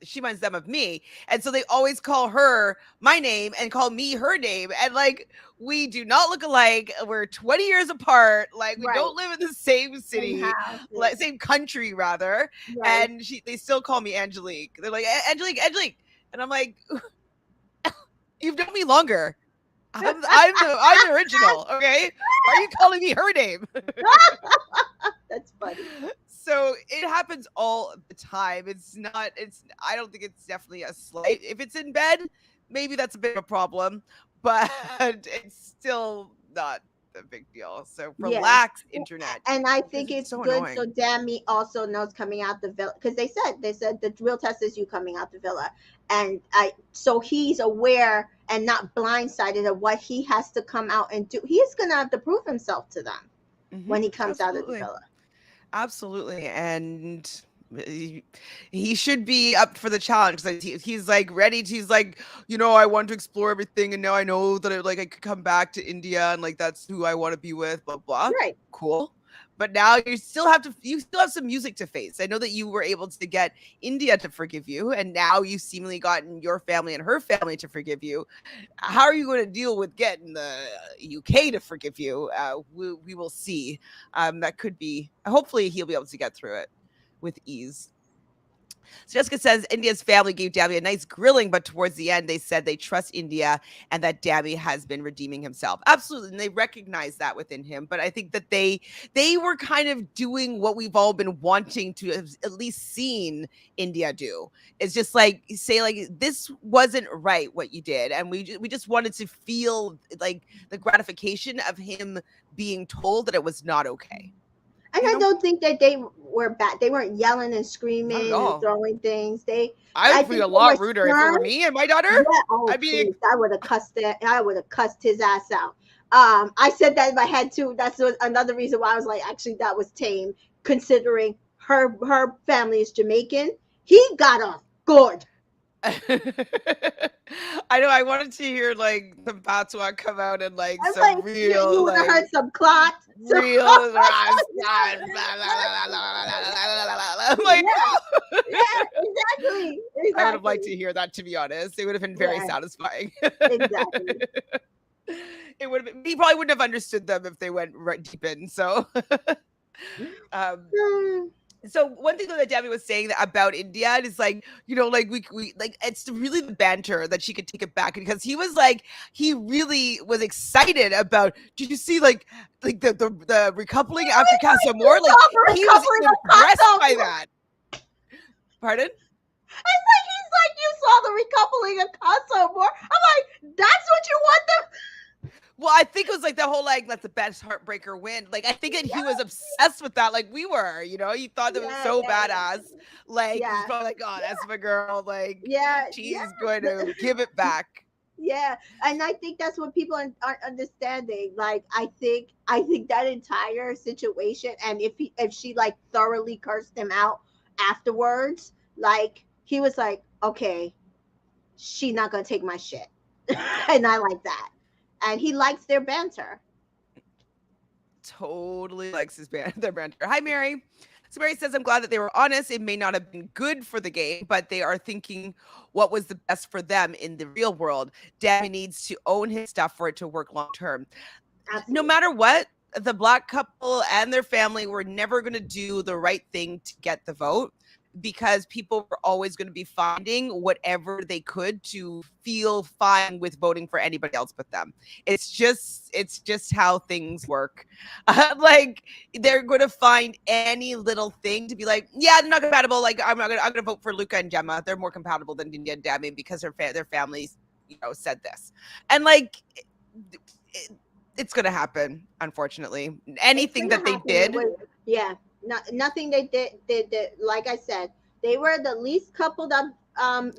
she reminds them of me, and so they always call her my name and call me her name, and like we do not look alike. We're 20 years apart. Like we Right. don't live in the same Same city, house. like Yeah. same country rather. Right. And they still call me Angelique. They're like Angelique, Angelique, and I'm like, you've known me longer. I'm the original, okay? Why are you calling me her name? That's funny. So it happens all the time. It's I don't think it's definitely a slight. If it's in bed, maybe that's a bit of a problem, but it's still not a big deal. So Yeah. relax, internet, And I because think it's it's so good. So annoying. Dammy also knows coming out the villa, because they said the real test is you coming out the villa, and so he's aware and not blindsided of what he has to come out and do. He's gonna have to prove himself to them when he comes out of the Absolutely. villa. Absolutely, and he, he should be up for the challenge. Like he's like ready to. He's like, I want to explore everything, and now I know that I could come back to India, and like that's who I want to be with. Blah blah. Right. Cool. But now you still have some music to face. I know that you were able to get India to forgive you, and now you've seemingly gotten your family and her family to forgive you. How are you going to deal with getting the UK to forgive you? We will see. That could be. Hopefully, he'll be able to get through it with ease. So Jessica says India's family gave Dabby a nice grilling, but towards the end, they said they trust India and that Dabby has been redeeming himself. Absolutely, and they recognize that within him. But I think that they were kind of doing what we've all been wanting to have at least seen India do. It's just like say like this wasn't right what you did, and we just wanted to feel like the gratification of him being told that it was not okay. And You I know, don't think that they were bad. They weren't yelling and not at screaming and all. throwing things. I I would feel think a they were lot ruder if it stern. were me and my daughter. Yeah. Oh, I'd be please. I would have cussed that. I would have cussed his ass out. I said that in my head too. That's another reason why I was like, actually, that was tame, considering her family is Jamaican. He got off good. I know. I wanted to hear like some patois come out and like I'm some like, you real would have like heard some clot. So real. I'm like, yeah, oh. yeah, exactly, I would have liked exactly. to hear that. To be honest, it would have been very Yeah, satisfying. exactly. It would have been. He probably wouldn't have understood them if they went right deep in. So, um, Hmm, so one thing though that Debbie was saying about India is like, like we like it's really the banter that she could take it back because he was like he really was excited about. Did you see like the recoupling after Casa you Amor? Like saw the he was recovery of impressed Casa. by that. Pardon? It's like he's like, you saw the recoupling of Casa more. I'm like, that's what you want them. Well, I think it was like the whole like let the best heartbreaker win. Like I think that he was obsessed with that, like we were. He thought that was Yeah, so yeah, badass. Like he's yeah, probably like, oh, that's my girl. Like yeah, yeah, she's going yeah. to give it back. Yeah, and I think that's what people aren't understanding. Like, I think that entire situation, and if she like thoroughly cursed him out afterwards, like he was like, okay, she not gonna take my shit, Yeah. and I like that, and he likes their banter. Totally likes their banter. Hi, Mary. So Mary says, I'm glad that they were honest. It may not have been good for the game, but they are thinking what was the best for them in the real world. Danny needs to own his stuff for it to work long term. No Absolutely. matter what, the black couple and their family were never going to do the right thing to get the vote because people were always going to be finding whatever they could to feel fine with voting for anybody else but them. It's just how things work. Like they're going to find any little thing to be like, yeah, they're not compatible. Like I'm going to vote for Luca and Gemma. They're more compatible than India and Dami because their families, said this. And like it, it's gonna happen, unfortunately. It's Anything gonna that they happen. It did, was, yeah, nothing they did, like I said, they were the least coupled up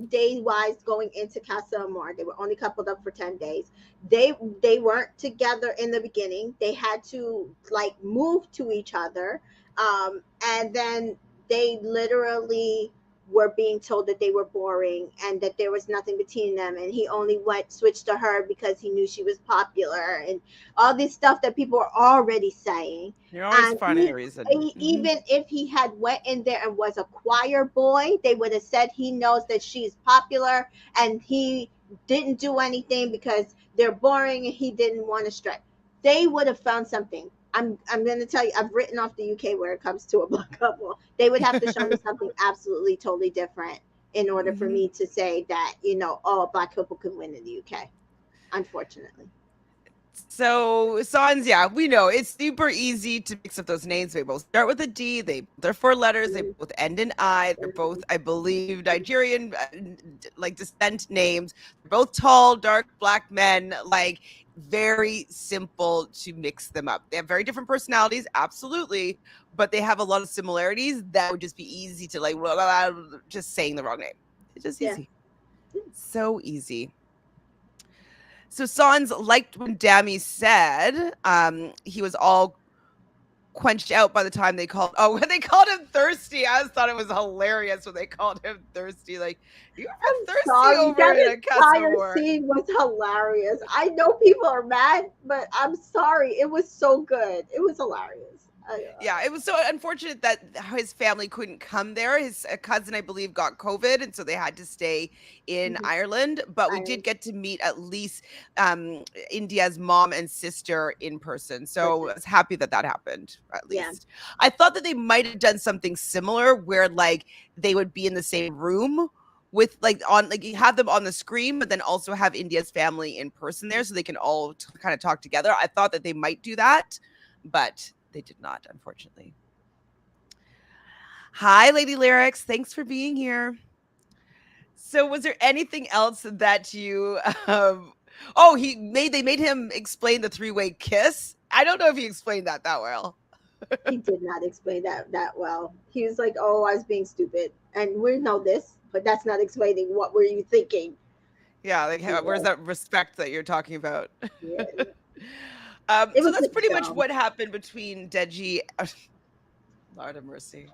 day wise going into Casa Amor. They were only coupled up for 10 days. They weren't together in the beginning. They had to like move to each other. And then they literally were being told that they were boring and that there was nothing between them, and he only went switched to her because he knew she was popular, and all this stuff that people are already saying. you're always And finding a reason. even if he had went in there and was a choir boy, they would have said he knows that she's popular and he didn't do anything because they're boring and he didn't want to strike. They would have found something. I'm going to tell you, I've written off the UK where it comes to a black couple. They would have to show me something absolutely totally different in order for Mhm. me to say that, oh, a black couple can win in the UK, unfortunately. So Sans, yeah, we know it's super easy to mix up those names. They both start with a D. They're 4 letters. They Mm, both end in I. They're both, mm, I believe, Nigerian like descent names. They're both tall, dark, black men. Like very simple to mix them up. They have very different personalities, absolutely, but they have a lot of similarities that would just be easy to like just saying the wrong name. It's just yeah. easy, so easy. So Sans liked when Dami said he was all quenched out by the time they called. Oh, when they called him thirsty, I just thought it was hilarious when they called him thirsty. Like you've I'm been thirsty sorry. over That in a Casa entire War. scene was hilarious. I know people are mad, but I'm sorry. It was so good. It was hilarious. Yeah, it was so unfortunate that his family couldn't come there. His cousin, I believe, got COVID, and so they had to stay in Mhm. Ireland. But we I did get to meet at least India's mom and sister in person. So person. I was happy that that happened. At Yeah. least I thought that they might have done something similar, where like they would be in the same room with like you have them on the screen, but then also have India's family in person there, so they can all kind of talk together. I thought that they might do that, but they did not, unfortunately. Hi, Lady Lyrics. Thanks for being here. So, was there anything else that you? Oh, they made him explain the three-way kiss. I don't know if he explained that well. He did not explain that well. He was like, "Oh, I was being stupid," and we know this, but that's not explaining what were you thinking. Yeah, like where's Yeah, that respect that you're talking about? yeah. It So was that's just pretty much dumb. what happened between Deji. Lord of mercy.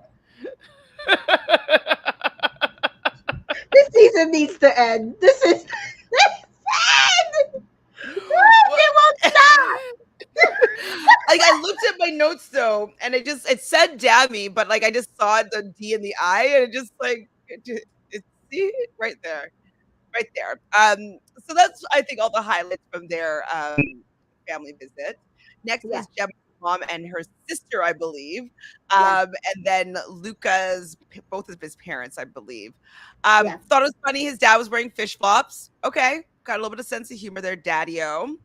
This season needs to end. This is. I looked at my notes though, and it said Dammy, but like I just saw the D in the I, and it just like it see right there. Right there. So that's I think all the highlights from their family visit. Next Yeah, was Gemma's mom and her sister, I believe, yeah, and then Luca's both of his parents, I believe. yeah. Thought it was funny. His dad was wearing fish flops. Okay, got a little bit of sense of humor there, Daddy-O.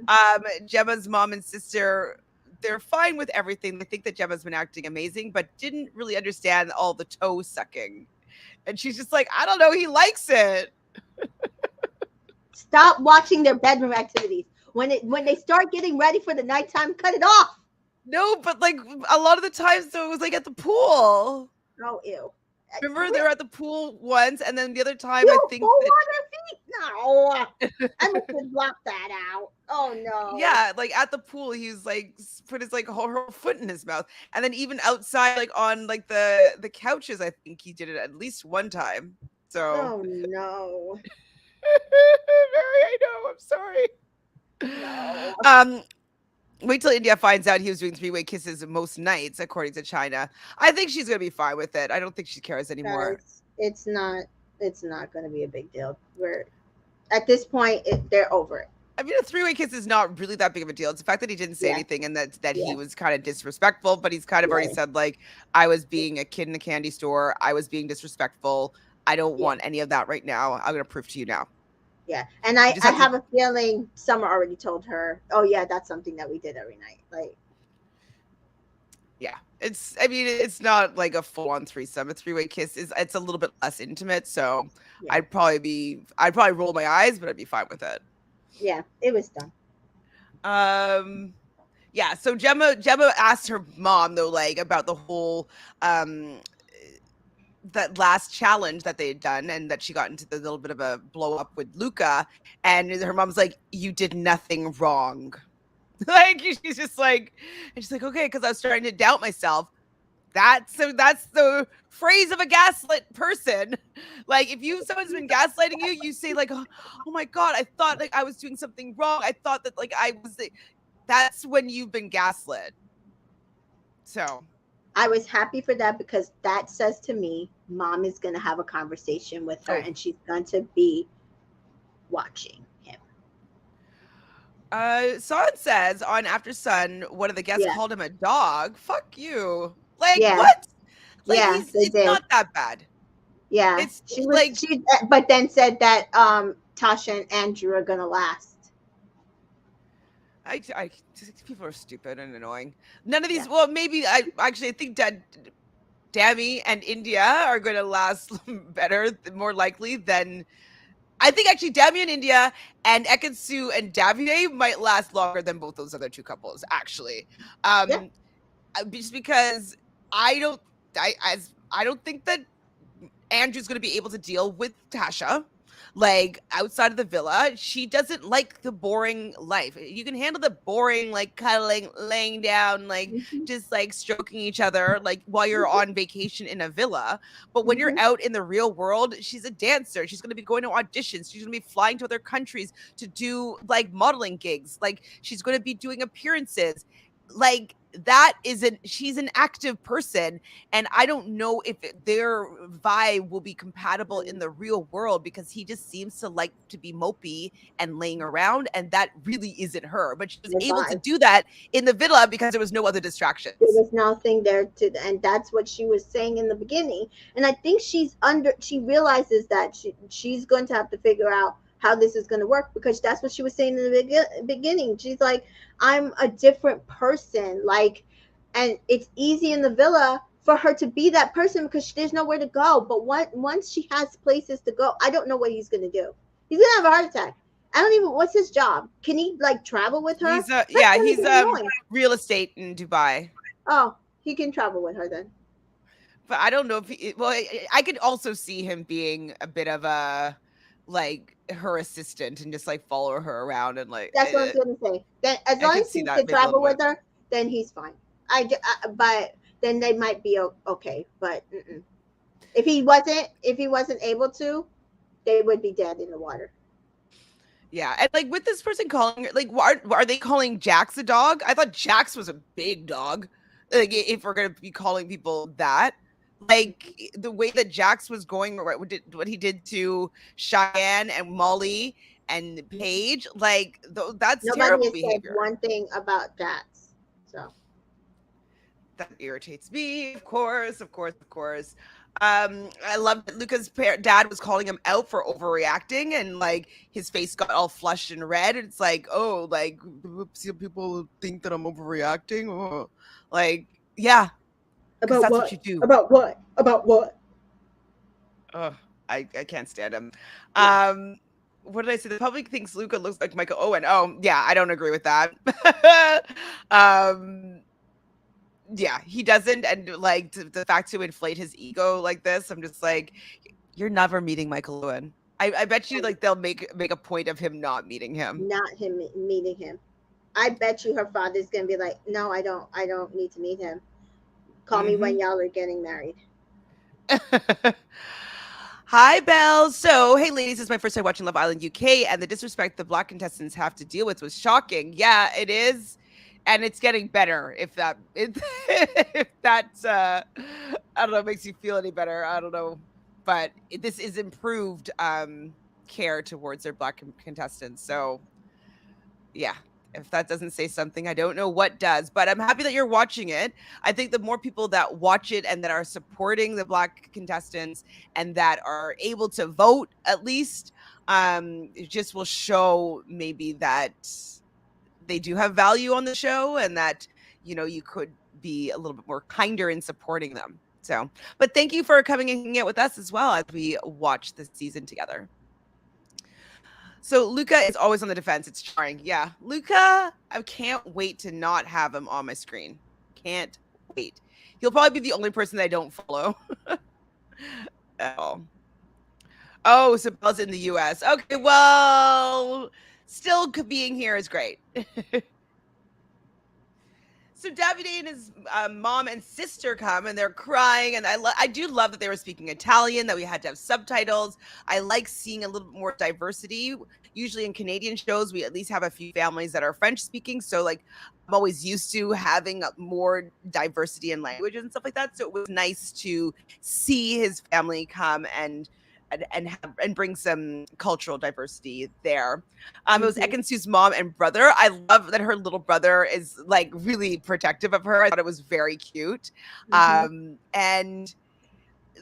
Hmm. Gemma's mom and sister. They're fine with everything. They think that Gemma's been acting amazing, but didn't really understand all the toe sucking. And she's just like, I don't know, he likes it. Stop watching their bedroom activities. When they start getting ready for the nighttime, cut it off. No, but like a lot of the times though, it was like at the pool. Oh, ew. Remember they were at the pool once, and then the other time I You think fall that on their feet? No. I must have blocked that out. Oh no. yeah, like at the pool, he was like put his like whole foot in his mouth, and then even outside, like on like the couches, I think he did it at least one time. So Oh no. very, I know. I'm sorry. No. Um, Wait till India finds out he was doing three-way kisses most nights, according to China. I think she's gonna be fine with it. I don't think she cares anymore. Guys, it's not going to be a big deal. We're at this point they're over it. I mean, a three-way kiss is not really that big of a deal. It's the fact that he didn't say Yeah. anything and that he Yeah. was kind of disrespectful, but he's kind of already Yeah. said like, I was being a kid in a candy store. I was being disrespectful. I don't Yeah. want any of that right now. I'm gonna prove to you now. Yeah. And You just I have to, have a feeling Summer already told her, "Oh yeah, that's something that we did every night." Like, yeah. It's, I mean, it's not like a full-on threesome. A three-way kiss it's a little bit less intimate, so yeah. I'd probably roll my eyes, but I'd be fine with it. Yeah, it was done. Um, yeah, so Gemma asked her mom though, like about the whole that last challenge that they had done and that she got into the little bit of a blow up with Luca, and her mom's like, "You did nothing wrong." Like she's just like, and she's like, "Okay," because I was starting to doubt myself. That's the phrase of a gaslit person. Like if someone's been gaslighting you, you say like, "Oh my god, I thought like I was doing something wrong. I thought that like I was." That's when you've been gaslit. So I was happy for that because that says to me, mom is going to have a conversation with her oh, and she's going to be watching him. Son says on After Sun, one of the guests Yeah. called him a dog. Fuck you. Like Yeah. what? Like Yeah, they it's did. not that bad. Yeah. It's like But then said that Tasha and Andrew are going to last. I people are stupid and annoying. None of these. Yeah. Well, maybe I actually I think that Dammy and India are going to last better, more likely than. I think actually Dammy and India and Ekansu and Davide might last longer than both those other two couples. Actually, Yeah. just because I don't, I don't think that Andrew's going to be able to deal with Tasha. Like outside of the villa, she doesn't like the boring life. You can handle the boring, like cuddling, laying down, like Mhm. just like stroking each other, like while you're Mhm. on vacation in a villa. But when you're Mhm. out in the real world, she's a dancer. She's going to be going to auditions. She's going to be flying to other countries to do like modeling gigs. Like she's going to be doing appearances. Like that isn't, she's an active person, and I don't know if their vibe will be compatible in the real world because he just seems to like to be mopey and laying around, and that really isn't her. But she was able to Goodbye. do that in the villa because there was no other There distractions. was nothing there to, and that's what she was saying in the beginning. And I think she realizes that she's going to have to figure out how this is going to work because that's what she was saying in the beginning. She's like, I'm a different person, like, and it's easy in the villa for her to be that person because there's nowhere to go. But once she has places to go, I don't know what he's going to do. He's going to have a heart attack. I don't even, what's his job? Can he like travel with her? He's That's yeah, going to he's be annoying. real estate in Dubai. Oh, he can travel with her then. But I don't know if well, I could also see him being a bit of a like her assistant and just like follow her around and like That's what I was gonna say. Then as I long could as see he that can maybe a little travel bit. with her, then he's fine. But then they might be okay. But if he wasn't able to, they would be dead in the water. Yeah, and like with this person calling her, like, are they calling Jax a dog? I thought Jax was a big dog. Like, if we're gonna be calling people that, like the way that Jax was going, or what he did to Cheyenne and Molly and Paige, like that's Nobody terrible has said behavior. one thing about Jax. So That irritates me, of course, of course, of course. I love that Luca's dad was calling him out for overreacting, and like his face got all flushed and red. It's like, oh, like people think that I'm overreacting. Oh. Like, yeah, because about that's what you what? do. About what? About what? Oh, I can't stand him. Yeah. Um, what did I say? The public thinks Luca looks like Michael Owen. Oh, yeah, I don't agree with that. um, yeah, he doesn't, and like the fact to inflate his ego like this, I'm just like, you're never meeting Michael Owen. I bet you like they'll make a point of him not meeting him. Not him meeting him. I bet you her father's gonna be like, no, I don't. I don't need to meet him. Call me when Hmm. y'all are getting married. Hi, Belle. So, hey, ladies, this is my first time watching Love Island UK, and the disrespect the black contestants have to deal with was shocking. Yeah, it is, and it's getting better. If that's I don't know, makes you feel any better. I don't know, but this is improved care towards their black contestants. So, yeah, if that doesn't say something, I don't know what does, but I'm happy that you're watching it. I think the more people that watch it and that are supporting the black contestants and that are able to vote at least, it just will show maybe that they do have value on the show, and that, you could be a little bit more kinder in supporting them. So, but thank you for coming and hanging out with us as well as we watch this season together. So Luca is always on the defense. It's jarring. Yeah. Luca, I can't wait to not have him on my screen. Can't wait. He'll probably be the only person that I don't follow at all. Oh, so Bella's in the US. Okay, well, still being here is great. So Davide and his mom and sister come, and they're crying, and I do love that they were speaking Italian, that we had to have subtitles. I like seeing a little bit more diversity. Usually in Canadian shows, we at least have a few families that are French speaking, so like I'm always used to having more diversity in language and stuff like that. So it was nice to see his family come and bring some cultural diversity there. It was Mm-hmm. Ekansu's mom and brother. I love that her little brother is like really protective of her. I thought it was very cute. Mm-hmm. And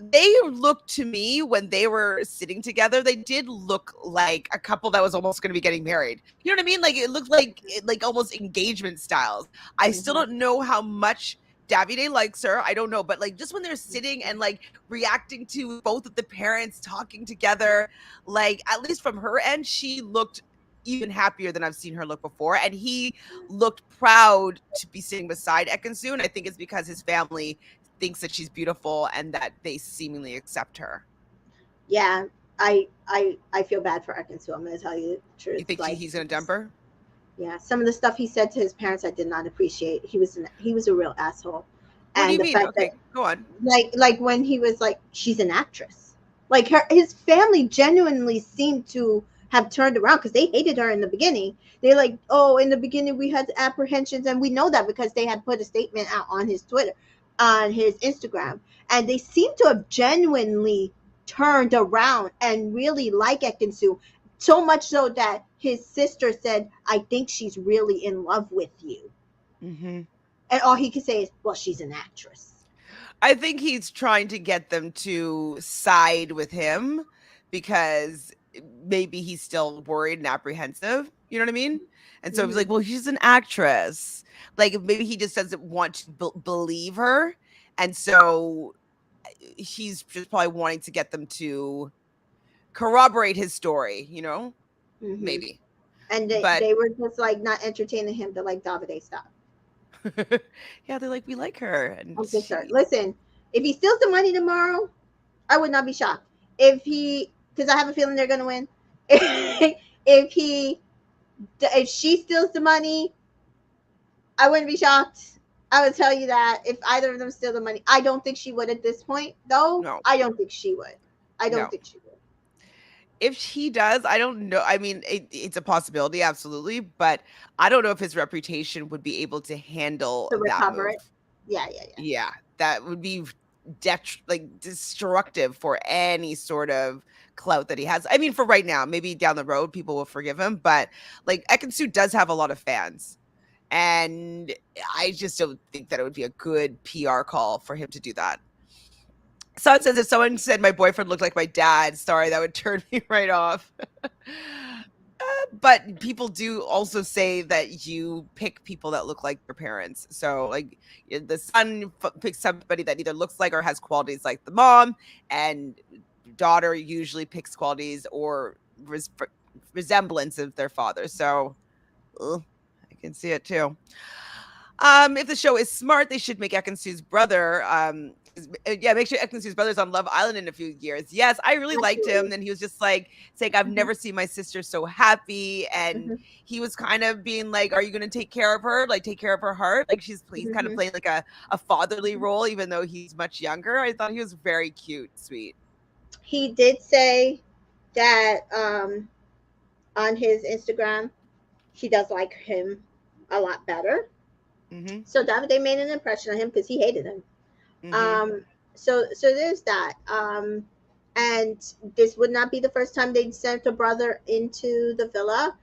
they looked to me when they were sitting together, they did look like a couple that was almost going to be getting married. You know what I mean? Like it looked like almost engagement styles. I still Mm-hmm. don't know how much Davide likes her. I don't know, but like just when they're sitting and like reacting to both of the parents talking together, like at least from her end, she looked even happier than I've seen her look before. And he looked proud to be sitting beside Ekansu. And I think it's because his family thinks that she's beautiful and that they seemingly accept her. Yeah, I feel bad for Ekansu. I'm gonna tell you the You truth. think Like, he's gonna dump her? yeah, some of the stuff he said to his parents, I did not appreciate. He was a real asshole, What do and you the mean? fact that Okay, go on. like when he was like, she's an actress. Like his family genuinely seemed to have turned around because they hated her in the beginning. They're like, oh, in the beginning we had apprehensions, and we know that because they had put a statement out on his Twitter, on his Instagram, and they seem to have genuinely turned around and really like Ekansu, so much so that his sister said, I think she's really in love with you. Hmm. And all he could say is, well, she's an actress. I think he's trying to get them to side with him because maybe he's still worried and apprehensive. You know what I mean? And so he's Mm-hmm. like, well, she's an actress. Like maybe he just doesn't want to believe her. And so he's just probably wanting to get them to corroborate his story, Mm-hmm. maybe. And But they were just like not entertaining him. They're like, Davide, stop. yeah, they're like, we like her. And I'm concerned. she, Listen, if he steals the money tomorrow, I would not be shocked. If he, because I have a feeling they're gonna win. if he, if she steals the money, I wouldn't be shocked. I would tell you that if either of them steal the money, I don't think she would at this point, though. no, I don't think she would. I don't no. think she would. if he does, I don't know. I mean, it's a possibility, absolutely, but I don't know if his reputation would be able to handle To that recover move. it. Yeah, yeah, yeah. Yeah, that would be like destructive for any sort of clout that he has. I mean, for right now, maybe down the road people will forgive him, but like Ekansu does have a lot of fans. And I just don't think that it would be a good PR call for him to do that. Son says if someone said my boyfriend looked like my dad, sorry, that would turn me right off. But people do also say that you pick people that look like your parents. So, like, the son picks somebody that either looks like or has qualities like the mom, and daughter usually picks qualities or resemblance of their father. So, I can see it too. If the show is smart, they should make Ekansu's brother. Yeah, make sure Ekansu's brother's on Love Island in a few years. Yes, I really liked him, Absolutely. and he was just like saying, "I've Hmm. never seen my sister so happy," and Hmm. he was kind of being like, "Are you going to take care of her? Like, take care of her heart?" Like he's kind of Hmm. playing like a fatherly role, even though he's much younger. I thought he was very cute, sweet. He did say that on his Instagram, she does like him a lot better. Mm-hmm. So that they made an impression on him because he hated him. Mm-hmm. Um, so there's that. And this would not be the first time they sent a brother into the villa.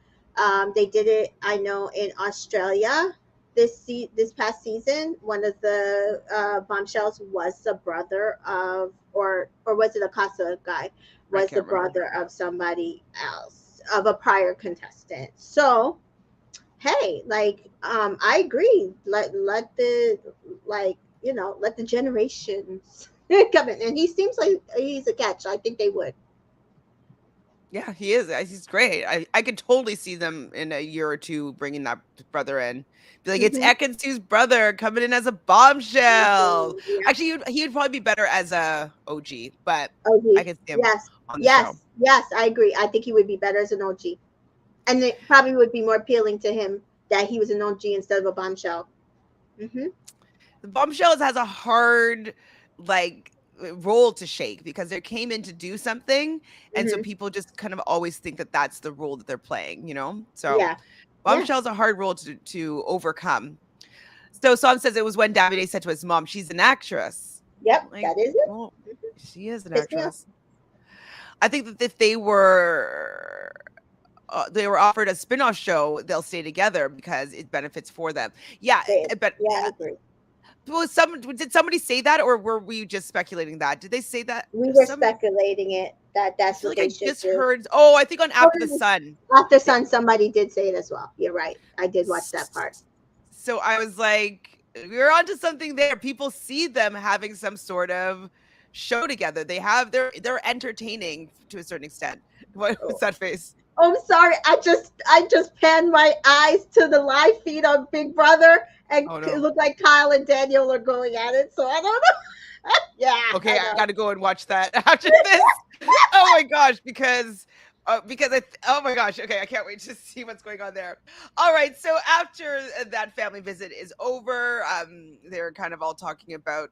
They did it, I know, in Australia this past season. One of the bombshells was the brother of, or was it a Casa guy? I Was the can't remember. brother of somebody else, of a prior contestant. So hey, like I agree. Let the, like, let the generations come in. And he seems like he's a catch. I think they would. Yeah, he is. He's great. I could totally see them in a year or two bringing that brother in. Be like, it's Hmm. Ekansu's brother coming in as a bombshell. Yeah. Actually, he would probably be better as a OG, but I OG. could see him Yes. on the show. Yes. Yes. I agree. I think he would be better as an OG, and it probably would be more appealing to him that he was an OG instead of a bombshell. Hmm. The bombshells has a hard like role to shake because they came in to do something, and so Hmm. people just kind of always think that that's the role that they're playing. So Yeah. Yeah. bombshell's a hard role to overcome. So Sam says it was when Davide said to his mom, "She's an actress." Yep. Like, That is it. well, she is an Pissed me off. actress. I think that if they were offered a spin-off show, they'll stay together because it benefits for them. Yeah, but Yeah, I agree. did somebody say that, or were we just speculating that? Did they say that? We were Some speculating it that I that's feel what like they I should just do. heard. Oh, I think on Oh, After the Sun. After They, Sun, somebody did say it as well. You're right. I did watch that part. so I was like, we're onto something there. People see them having some sort of show together. They're entertaining to a certain extent. What was Oh, that face? I'm sorry. I just panned my eyes to the live feed on Big Brother, and Oh it no. looked like Kyle and Daniel are going at it. So I don't know. Yeah, Okay, I I know. gotta go and watch that after this. Oh my gosh, because oh my gosh, okay, I can't wait to see what's going on there. All right, so after that family visit is over, they're kind of all talking about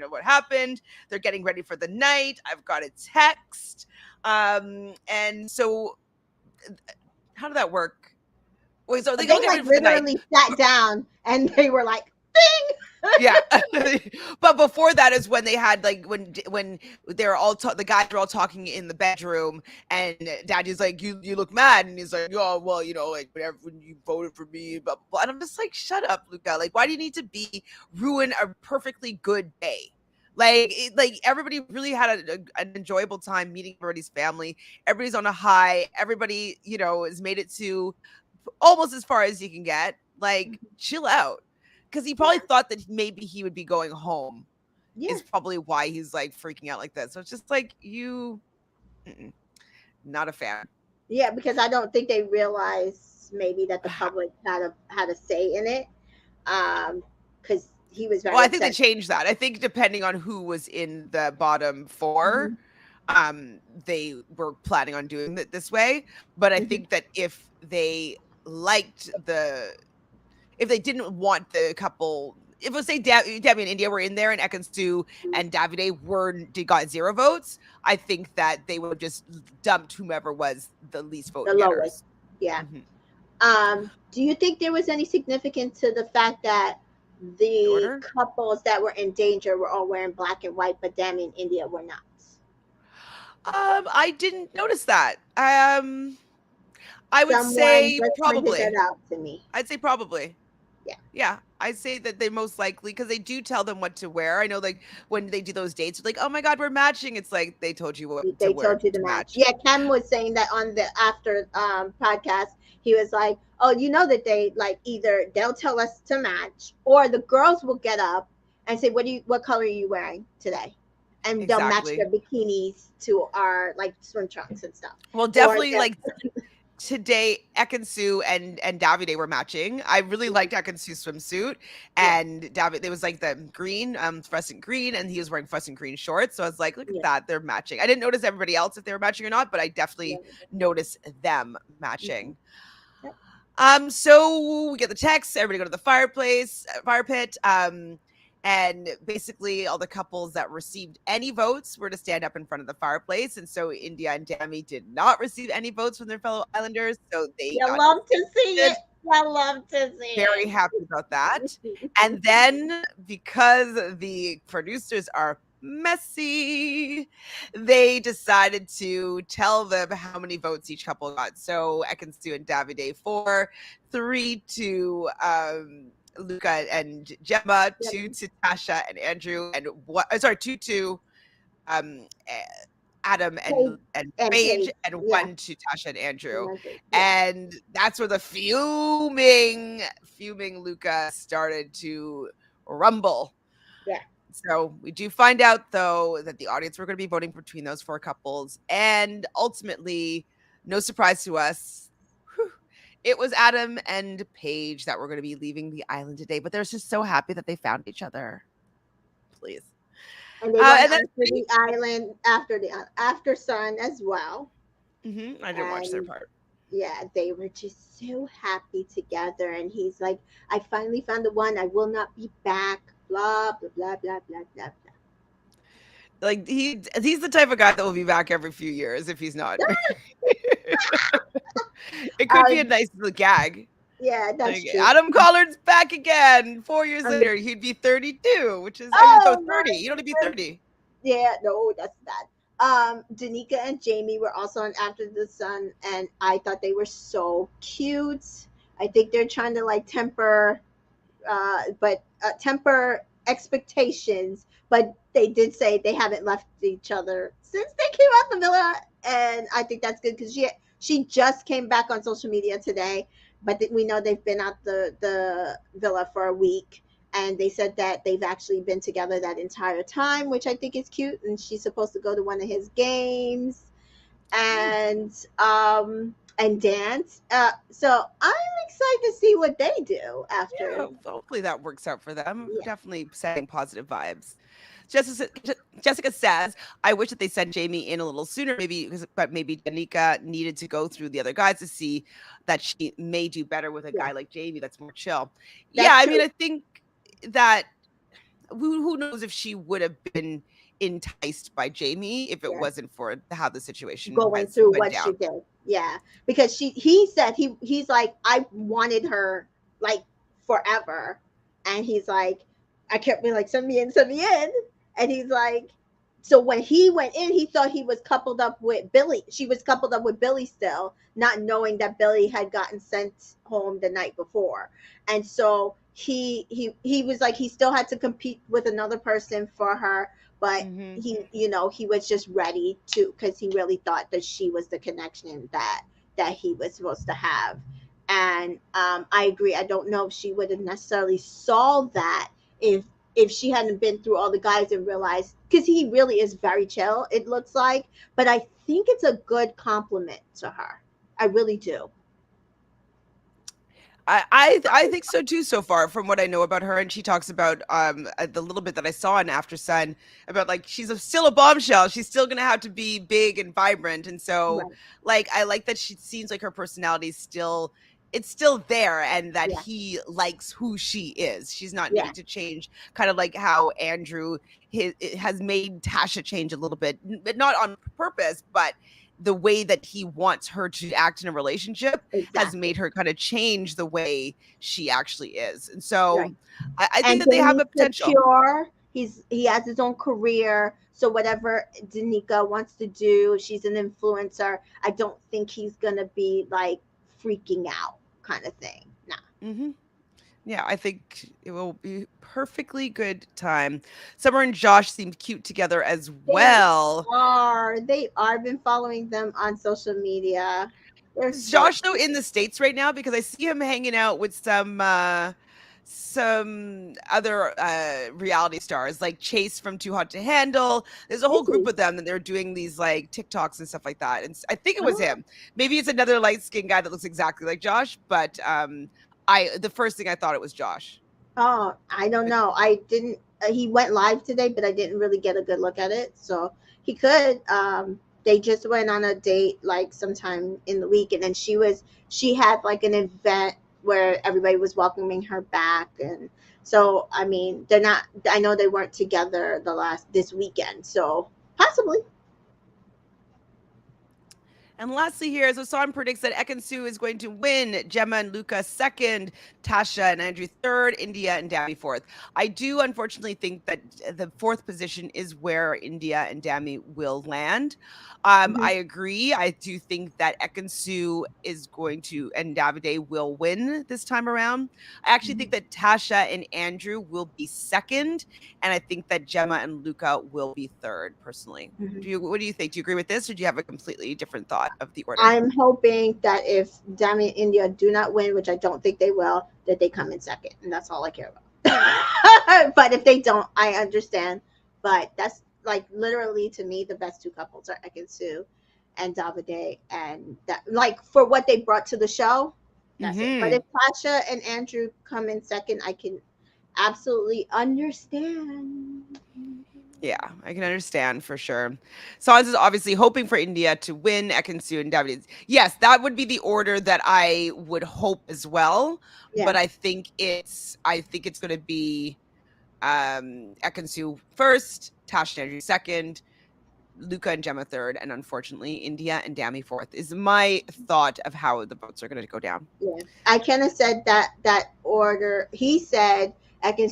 what happened. They're getting ready for the night. I've got a text, and so how did that work? Wait, so they They all get like ready for the night. literally sat down and they were like, "Ding!" Yeah, but before that is when they had like when they're all the guys are all talking in the bedroom, and Daddy's like, "You look mad," and he's like, "Oh well, like whatever when you voted for me," blah, blah, blah. And I'm just like, "Shut up, Luca! Like, why do you need to be ruin a perfectly good day?" Like everybody really had an enjoyable time meeting everybody's family. Everybody's on a high. Everybody has made it to almost as far as you can get. Like, chill out. Because he probably Yeah, thought that maybe he would be going home, yeah, is probably why he's like freaking out like that. So it's just like, not a fan. yeah. Because I don't think they realized maybe that the public had a say in it. Because he was Well, very I think they upset. changed that. I think depending on who was in the bottom four, Hmm. they were planning on doing it this way. But I Hmm. think that if they didn't want the couple if we say Debbie and India were in there and Ekansu and Davide got 0 votes, I think that they would have just dumped whomever was the least vote the lowest. getters. Yeah. Mhm. Do you think there was any significance to the fact that The the order? couples that were in danger were all wearing black and white, but Dami and India were not? I didn't notice that. I would Someone say just pointed that probably. out to me. I'd say probably. Yeah. Yeah, I'd say that they most likely because they do tell them what to wear. I know, like when they do those dates, like, "Oh my God, we're matching." It's like they told you what to They wear told you to to match. match. Yeah, Ken was saying that on the after podcast. He was like, "Oh, you know that they like either they'll tell us to match, or the girls will get up and say, what color are you wearing today?" And they'll match their Exactly. bikinis to our like swim trunks and stuff. Well, Or definitely like today, Ekansu and Davide were matching. I really liked Ekansu's swimsuit, yeah, and David, there was like the green, fluorescent green, and he was wearing fluorescent green shorts. So I was like, look at yeah, that, they're matching. I didn't notice everybody else if they were matching or not, but I yeah. definitely noticed them Mhm. matching. Yep. So we get the text, everybody go to the fire pit. And basically all the couples that received any votes were to stand up in front of the fireplace. And so India and Dami did not receive any votes from their fellow islanders, so they You got love to see it. evicted. You love to see Very happy about that. it. And then because the producers are messy, they decided to tell them how many votes each couple got. So Ekansu and Davide 4, 3 to Luca and Gemma, Yeah, 2 to Tasha and Andrew, and what? Sorry, 2 to um, eh, Adam Paige and and Paige, Paige. and Yeah, 1 to Tasha and Andrew. yeah, And that's where the fuming Luca started to rumble. yeah. So we do find out though that the audience were going to be voting between those 4 couples, and ultimately, no surprise to us, whew, it was Adam and Paige that were going to be leaving the island today. But they're just so happy that they found each other. Please. And they went And then onto the island after the after sun as well. I didn't watch their And part. yeah, they were just so happy together. And he's like, "I finally found the one. I will not be back." Blah blah blah blah blah blah blah. Like he's the type of guy that will be back every few years if he's not. It could be a Um, nice little gag. yeah, that's Like true. Adam Collard's back again. 4 years Um, later, he'd be 32, which is oh 30. my You'd only be goodness. 30. Yeah, no, that's bad. Danica and Jamie were also on After the Sun, and I thought they were so cute. I think they're trying to like temper expectations, but they did say they haven't left each other since they came out the villa, and I think that's good because she just came back on social media today, but we know they've been at the villa for a week. And they said that they've actually been together that entire time, which I think is cute. And she's supposed to go to one of his games Yeah. and dance. So I'm excited to see what they do after. Yeah, hopefully that works out for them. Yeah, Definitely setting positive vibes. Jessica, Jessica says, "I wish that they sent Jamie in a little sooner, but maybe Danica needed to go through the other guys to see that she may do better with a yeah, guy like Jamie that's more chill." Yeah, that's I mean, true. I think that who knows if she would have been enticed by Jamie if it Yeah, wasn't for how the situation going has through went what she down. did. Yeah, because he said he's like, I wanted her like forever, and he's like, I kept being like, send me in, and he's like, so when he went in, he thought he was coupled up with Billy. She was coupled up with Billy still, not knowing that Billy had gotten sent home the night before, and so he was like, he still had to compete with another person for her, but Hmm. he was just ready to, because he really thought that she was the connection that he was supposed to have. And I agree, I don't know if she would have necessarily solved that if she hadn't been through all the guys and realized, because he really is very chill, it looks like, but I think it's a good compliment to her. I really do. I think so too so far from what I know about her, and she talks about the little bit that I saw in After Sun about like still a bombshell. She's still gonna have to be big and vibrant, and so Right. like I like that she seems like her personality is still it's still there, and that Yeah, he likes who she is. She's not yeah, needing to change, kind of like how Andrew has made Tasha change a little bit, but not on purpose, but the way that he wants her to act in a relationship has exactly. made her kind of change the way she actually is. And Right. so I think And that they have Jamie's a potential. secure. He has his own career. So whatever Danica wants to do, she's an influencer. I don't think he's gonna be like freaking out kind of thing. Nah. Hmm. Yeah, I think it will be perfectly good time. Summer and Josh seem cute together as They well. are. They are. Been following them on social media. They're Is so Josh though in the States right now? Because I see him hanging out with some other reality stars like Chase from Too Hot to Handle. There's a whole is group he? of them and they're doing these like TikToks and stuff like that. And I think it was Oh, him. Maybe it's another light skinned guy that looks exactly like Josh, but I the first thing I thought it was Josh. oh, I don't know. I didn't. He went live today, but I didn't really get a good look at it. So he could. They just went on a date like sometime in the week, and then she had like an event where everybody was welcoming her back, and so I mean they're not. I know they weren't together this weekend, so possibly. And lastly, here, so Hassan predicts that Ekansu is going to win, Gemma and Luca second, Tasha and Andrew third, India and Dami fourth. I do unfortunately think that the fourth position is where India and Dami will land. Hmm. I agree. I do think that Ekansu is going to and Davide will win this time around. I actually think that Tasha and Andrew will be second, and I think that Gemma and Luca will be third. Personally, Hmm. what do you think? Do you agree with this, or do you have a completely different thought of the order? I'm hoping that if Dami and India do not win, which I don't think they will, that they come in second, and that's all I care about. But if they don't, I understand. But that's like literally to me the best two couples are Ekin and Davide, and that like for what they brought to the show, that's it. But Hmm. if Tasha and Andrew come in second, I can absolutely understand. Yeah, I can understand for sure. Sans is obviously hoping for India to win Ekansu and David. Yes, that would be the order that I would hope as well. Yeah. But I think it's going to be Ekansu first, Tasha and Andrew second, Luca and Gemma third, and unfortunately India and Dami fourth. Is my thought of how the votes are going to go down. Yeah, I kind of said that order. He said Ekin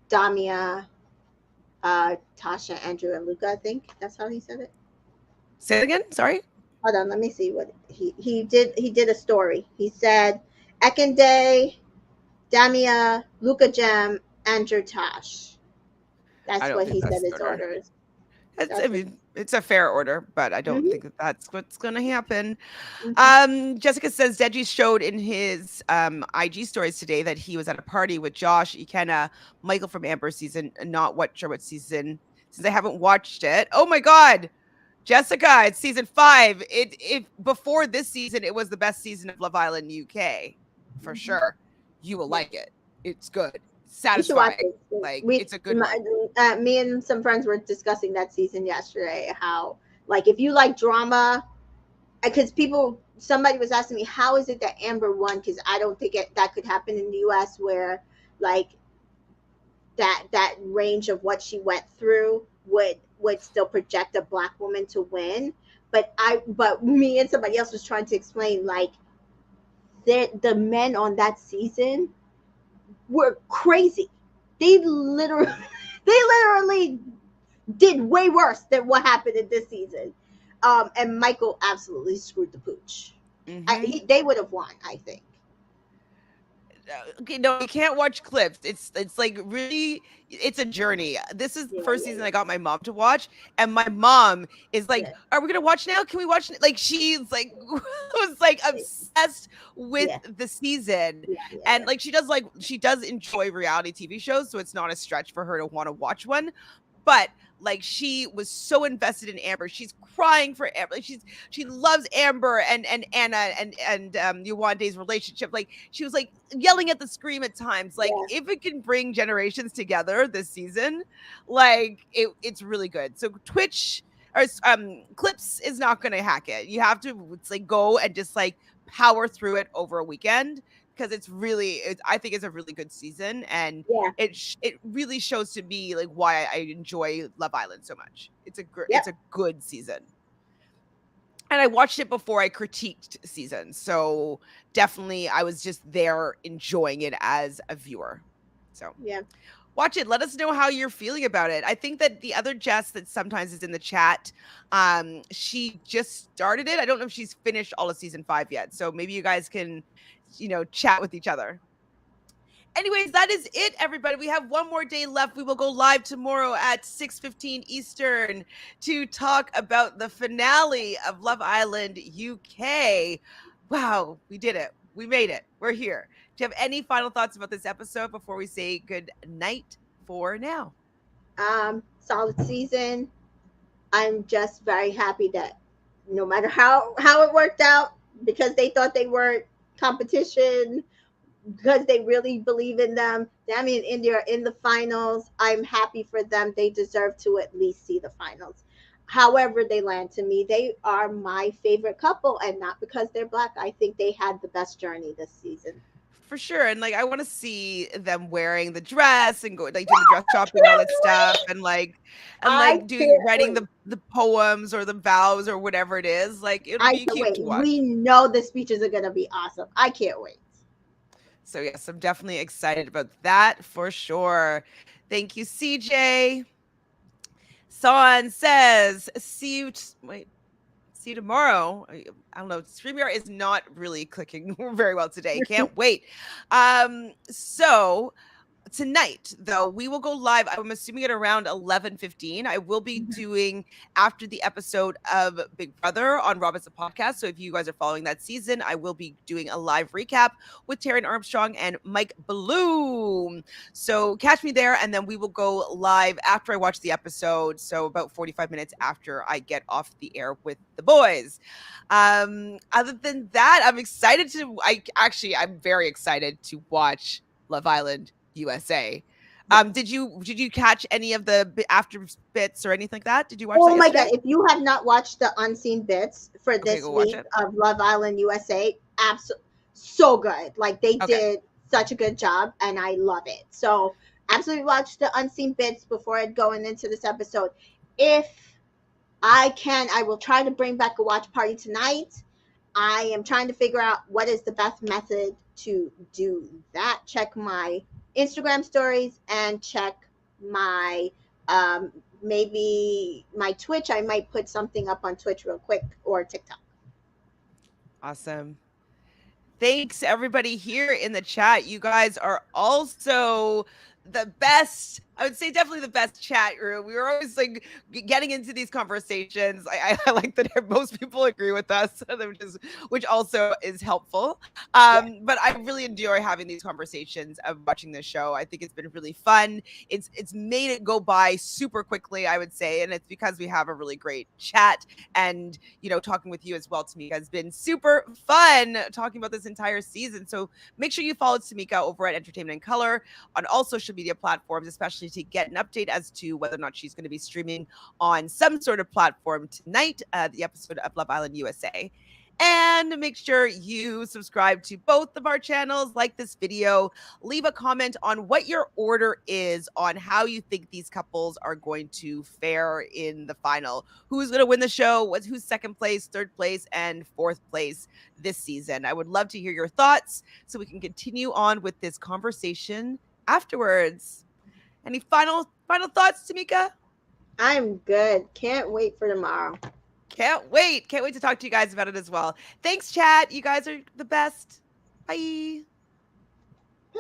Damia, Tasha, Andrew, and Luca. I think that's how he said it. Say it again. Sorry. Hold on, let me see what he did. He did a story. He said Ekinde, Damia, Luca Gem, Andrew, Tash. I That's don't what think he that's said the his order. order is. I That's his. mean, it's a fair order, but I don't Mm-hmm, think that that's what's going to happen. mm-hmm, Jessica says Deji showed in his IG stories today that he was at a party with Josh, Ikenna, Michael from Amber season, not what sure what season since I haven't watched it. Oh my god, Jessica, it's season 5. It before this season, it was the best season of Love Island UK for mm-hmm. sure. You will Yeah, like it. It's good, you should watch satisfying. it. Like We, it's a good one. me and some friends were discussing that season yesterday. How like if you like drama, because somebody was asking me how is it that Amber won, because I don't think that could happen in the US where like that range of what she went through would still project a black woman to win. But me and somebody else was trying to explain like the men on that season were crazy. They literally they literally did way worse than what happened in this season. And Michael absolutely screwed the pooch. Mhm. They would have won, I think. Okay, no, you can't watch clips. It's like really it's a journey. This is the Yeah, first yeah, season yeah, I got my mom to watch, and my mom is like, yeah, "Are we gonna watch now? Can we watch?" Like she's like was like obsessed with yeah, the season, yeah, yeah, and yeah. like she does enjoy reality TV shows, so it's not a stretch for her to want to watch one. But like she was so invested in Amber, she's crying for Amber. Like she loves Amber and Anna and Yuande's relationship. Like she was like yelling at the screen at times. Like Yeah. if it can bring generations together this season, like it's really good. So Twitch Clips is not going to hack it. You have to it's like go and just like power through it over a weekend because I think it's a really good season, and Yeah. it really shows to me like why I enjoy Love Island so much. Yep. It's a good season. And I watched it before I critiqued seasons. So definitely I was just there enjoying it as a viewer. So Yeah. watch it. Let us know how you're feeling about it. I think that the other Jess that sometimes is in the chat, she just started it. I don't know if she's finished all of season 5 yet. So maybe you guys can, chat with each other. Anyways, that is it, everybody. We have one more day left. We will go live tomorrow at 6:15 Eastern to talk about the finale of Love Island UK. Wow, we did it. We made it. We're here. Do you have any final thoughts about this episode before we say good night for now? Solid season. I'm just very happy that no matter how it worked out, because they thought they weren't competition, because they really believe in them. Dami and India are in the finals. I'm happy for them. They deserve to at least see the finals. However, they land to me, they are my favorite couple, and not because they're black. I think they had the best journey this season. For sure. And like I want to see them wearing the dress and go like doing the dress shopping, all that stuff, and I like doing can't writing wait. the poems or the vows or whatever it is. Like it'll I be can't cute wait. to We watch. know the speeches are gonna be awesome. I can't wait. So yes, I'm definitely excited about that for sure. Thank you, CJ. Son says, see you tomorrow. I don't know. StreamYard is not really clicking very well today. Can't wait. So tonight though we will go live, I'm assuming at around 11:15. I will be doing after the episode of Big Brother on Robinson podcast, so if you guys are following that season, I will be doing a live recap with Taryn Armstrong and Mike Bloom. So catch me there, and then we will go live after I watch the episode, so about 45 minutes after I get off the air with the boys. Other than that, I'm very excited to watch Love Island USA. Yes. Did you catch any of the after bits or anything like that? Did you watch that Oh my God. yesterday? If you have not watched the unseen bits for Okay, this go watch week it. of Love Island USA, absolutely so good. Like they Okay. did such a good job and I love it. So absolutely watch the unseen bits before going into this episode. If I can, I will try to bring back a watch party tonight. I am trying to figure out what is the best method to do that. Check my Instagram stories and check my um, maybe my Twitch. I might put something up on Twitch real quick or TikTok. Awesome. Thanks everybody here in the chat. You guys are also the best. I would say definitely the best chat room. We were always like getting into these conversations. I like that most people agree with us, which also is helpful. Yeah. But I really enjoy having these conversations of watching this show. I think it's been really fun. It's made it go by super quickly, I would say, and it's because we have a really great chat, and talking with you as well, Tamika, has been super fun talking about this entire season. So make sure you follow Tamika over at Entertainment in Color on all social media platforms, especially to get an update as to whether or not she's going to be streaming on some sort of platform tonight, the episode of Love Island USA. And make sure you subscribe to both of our channels, like this video, leave a comment on what your order is on how you think these couples are going to fare in the final. Who's going to win the show? Who's second place, third place, and fourth place this season? I would love to hear your thoughts so we can continue on with this conversation afterwards. Any final thoughts, Tamika? I'm good. Can't wait for tomorrow. Can't wait. Can't wait to talk to you guys about it as well. Thanks, chat. You guys are the best. Bye.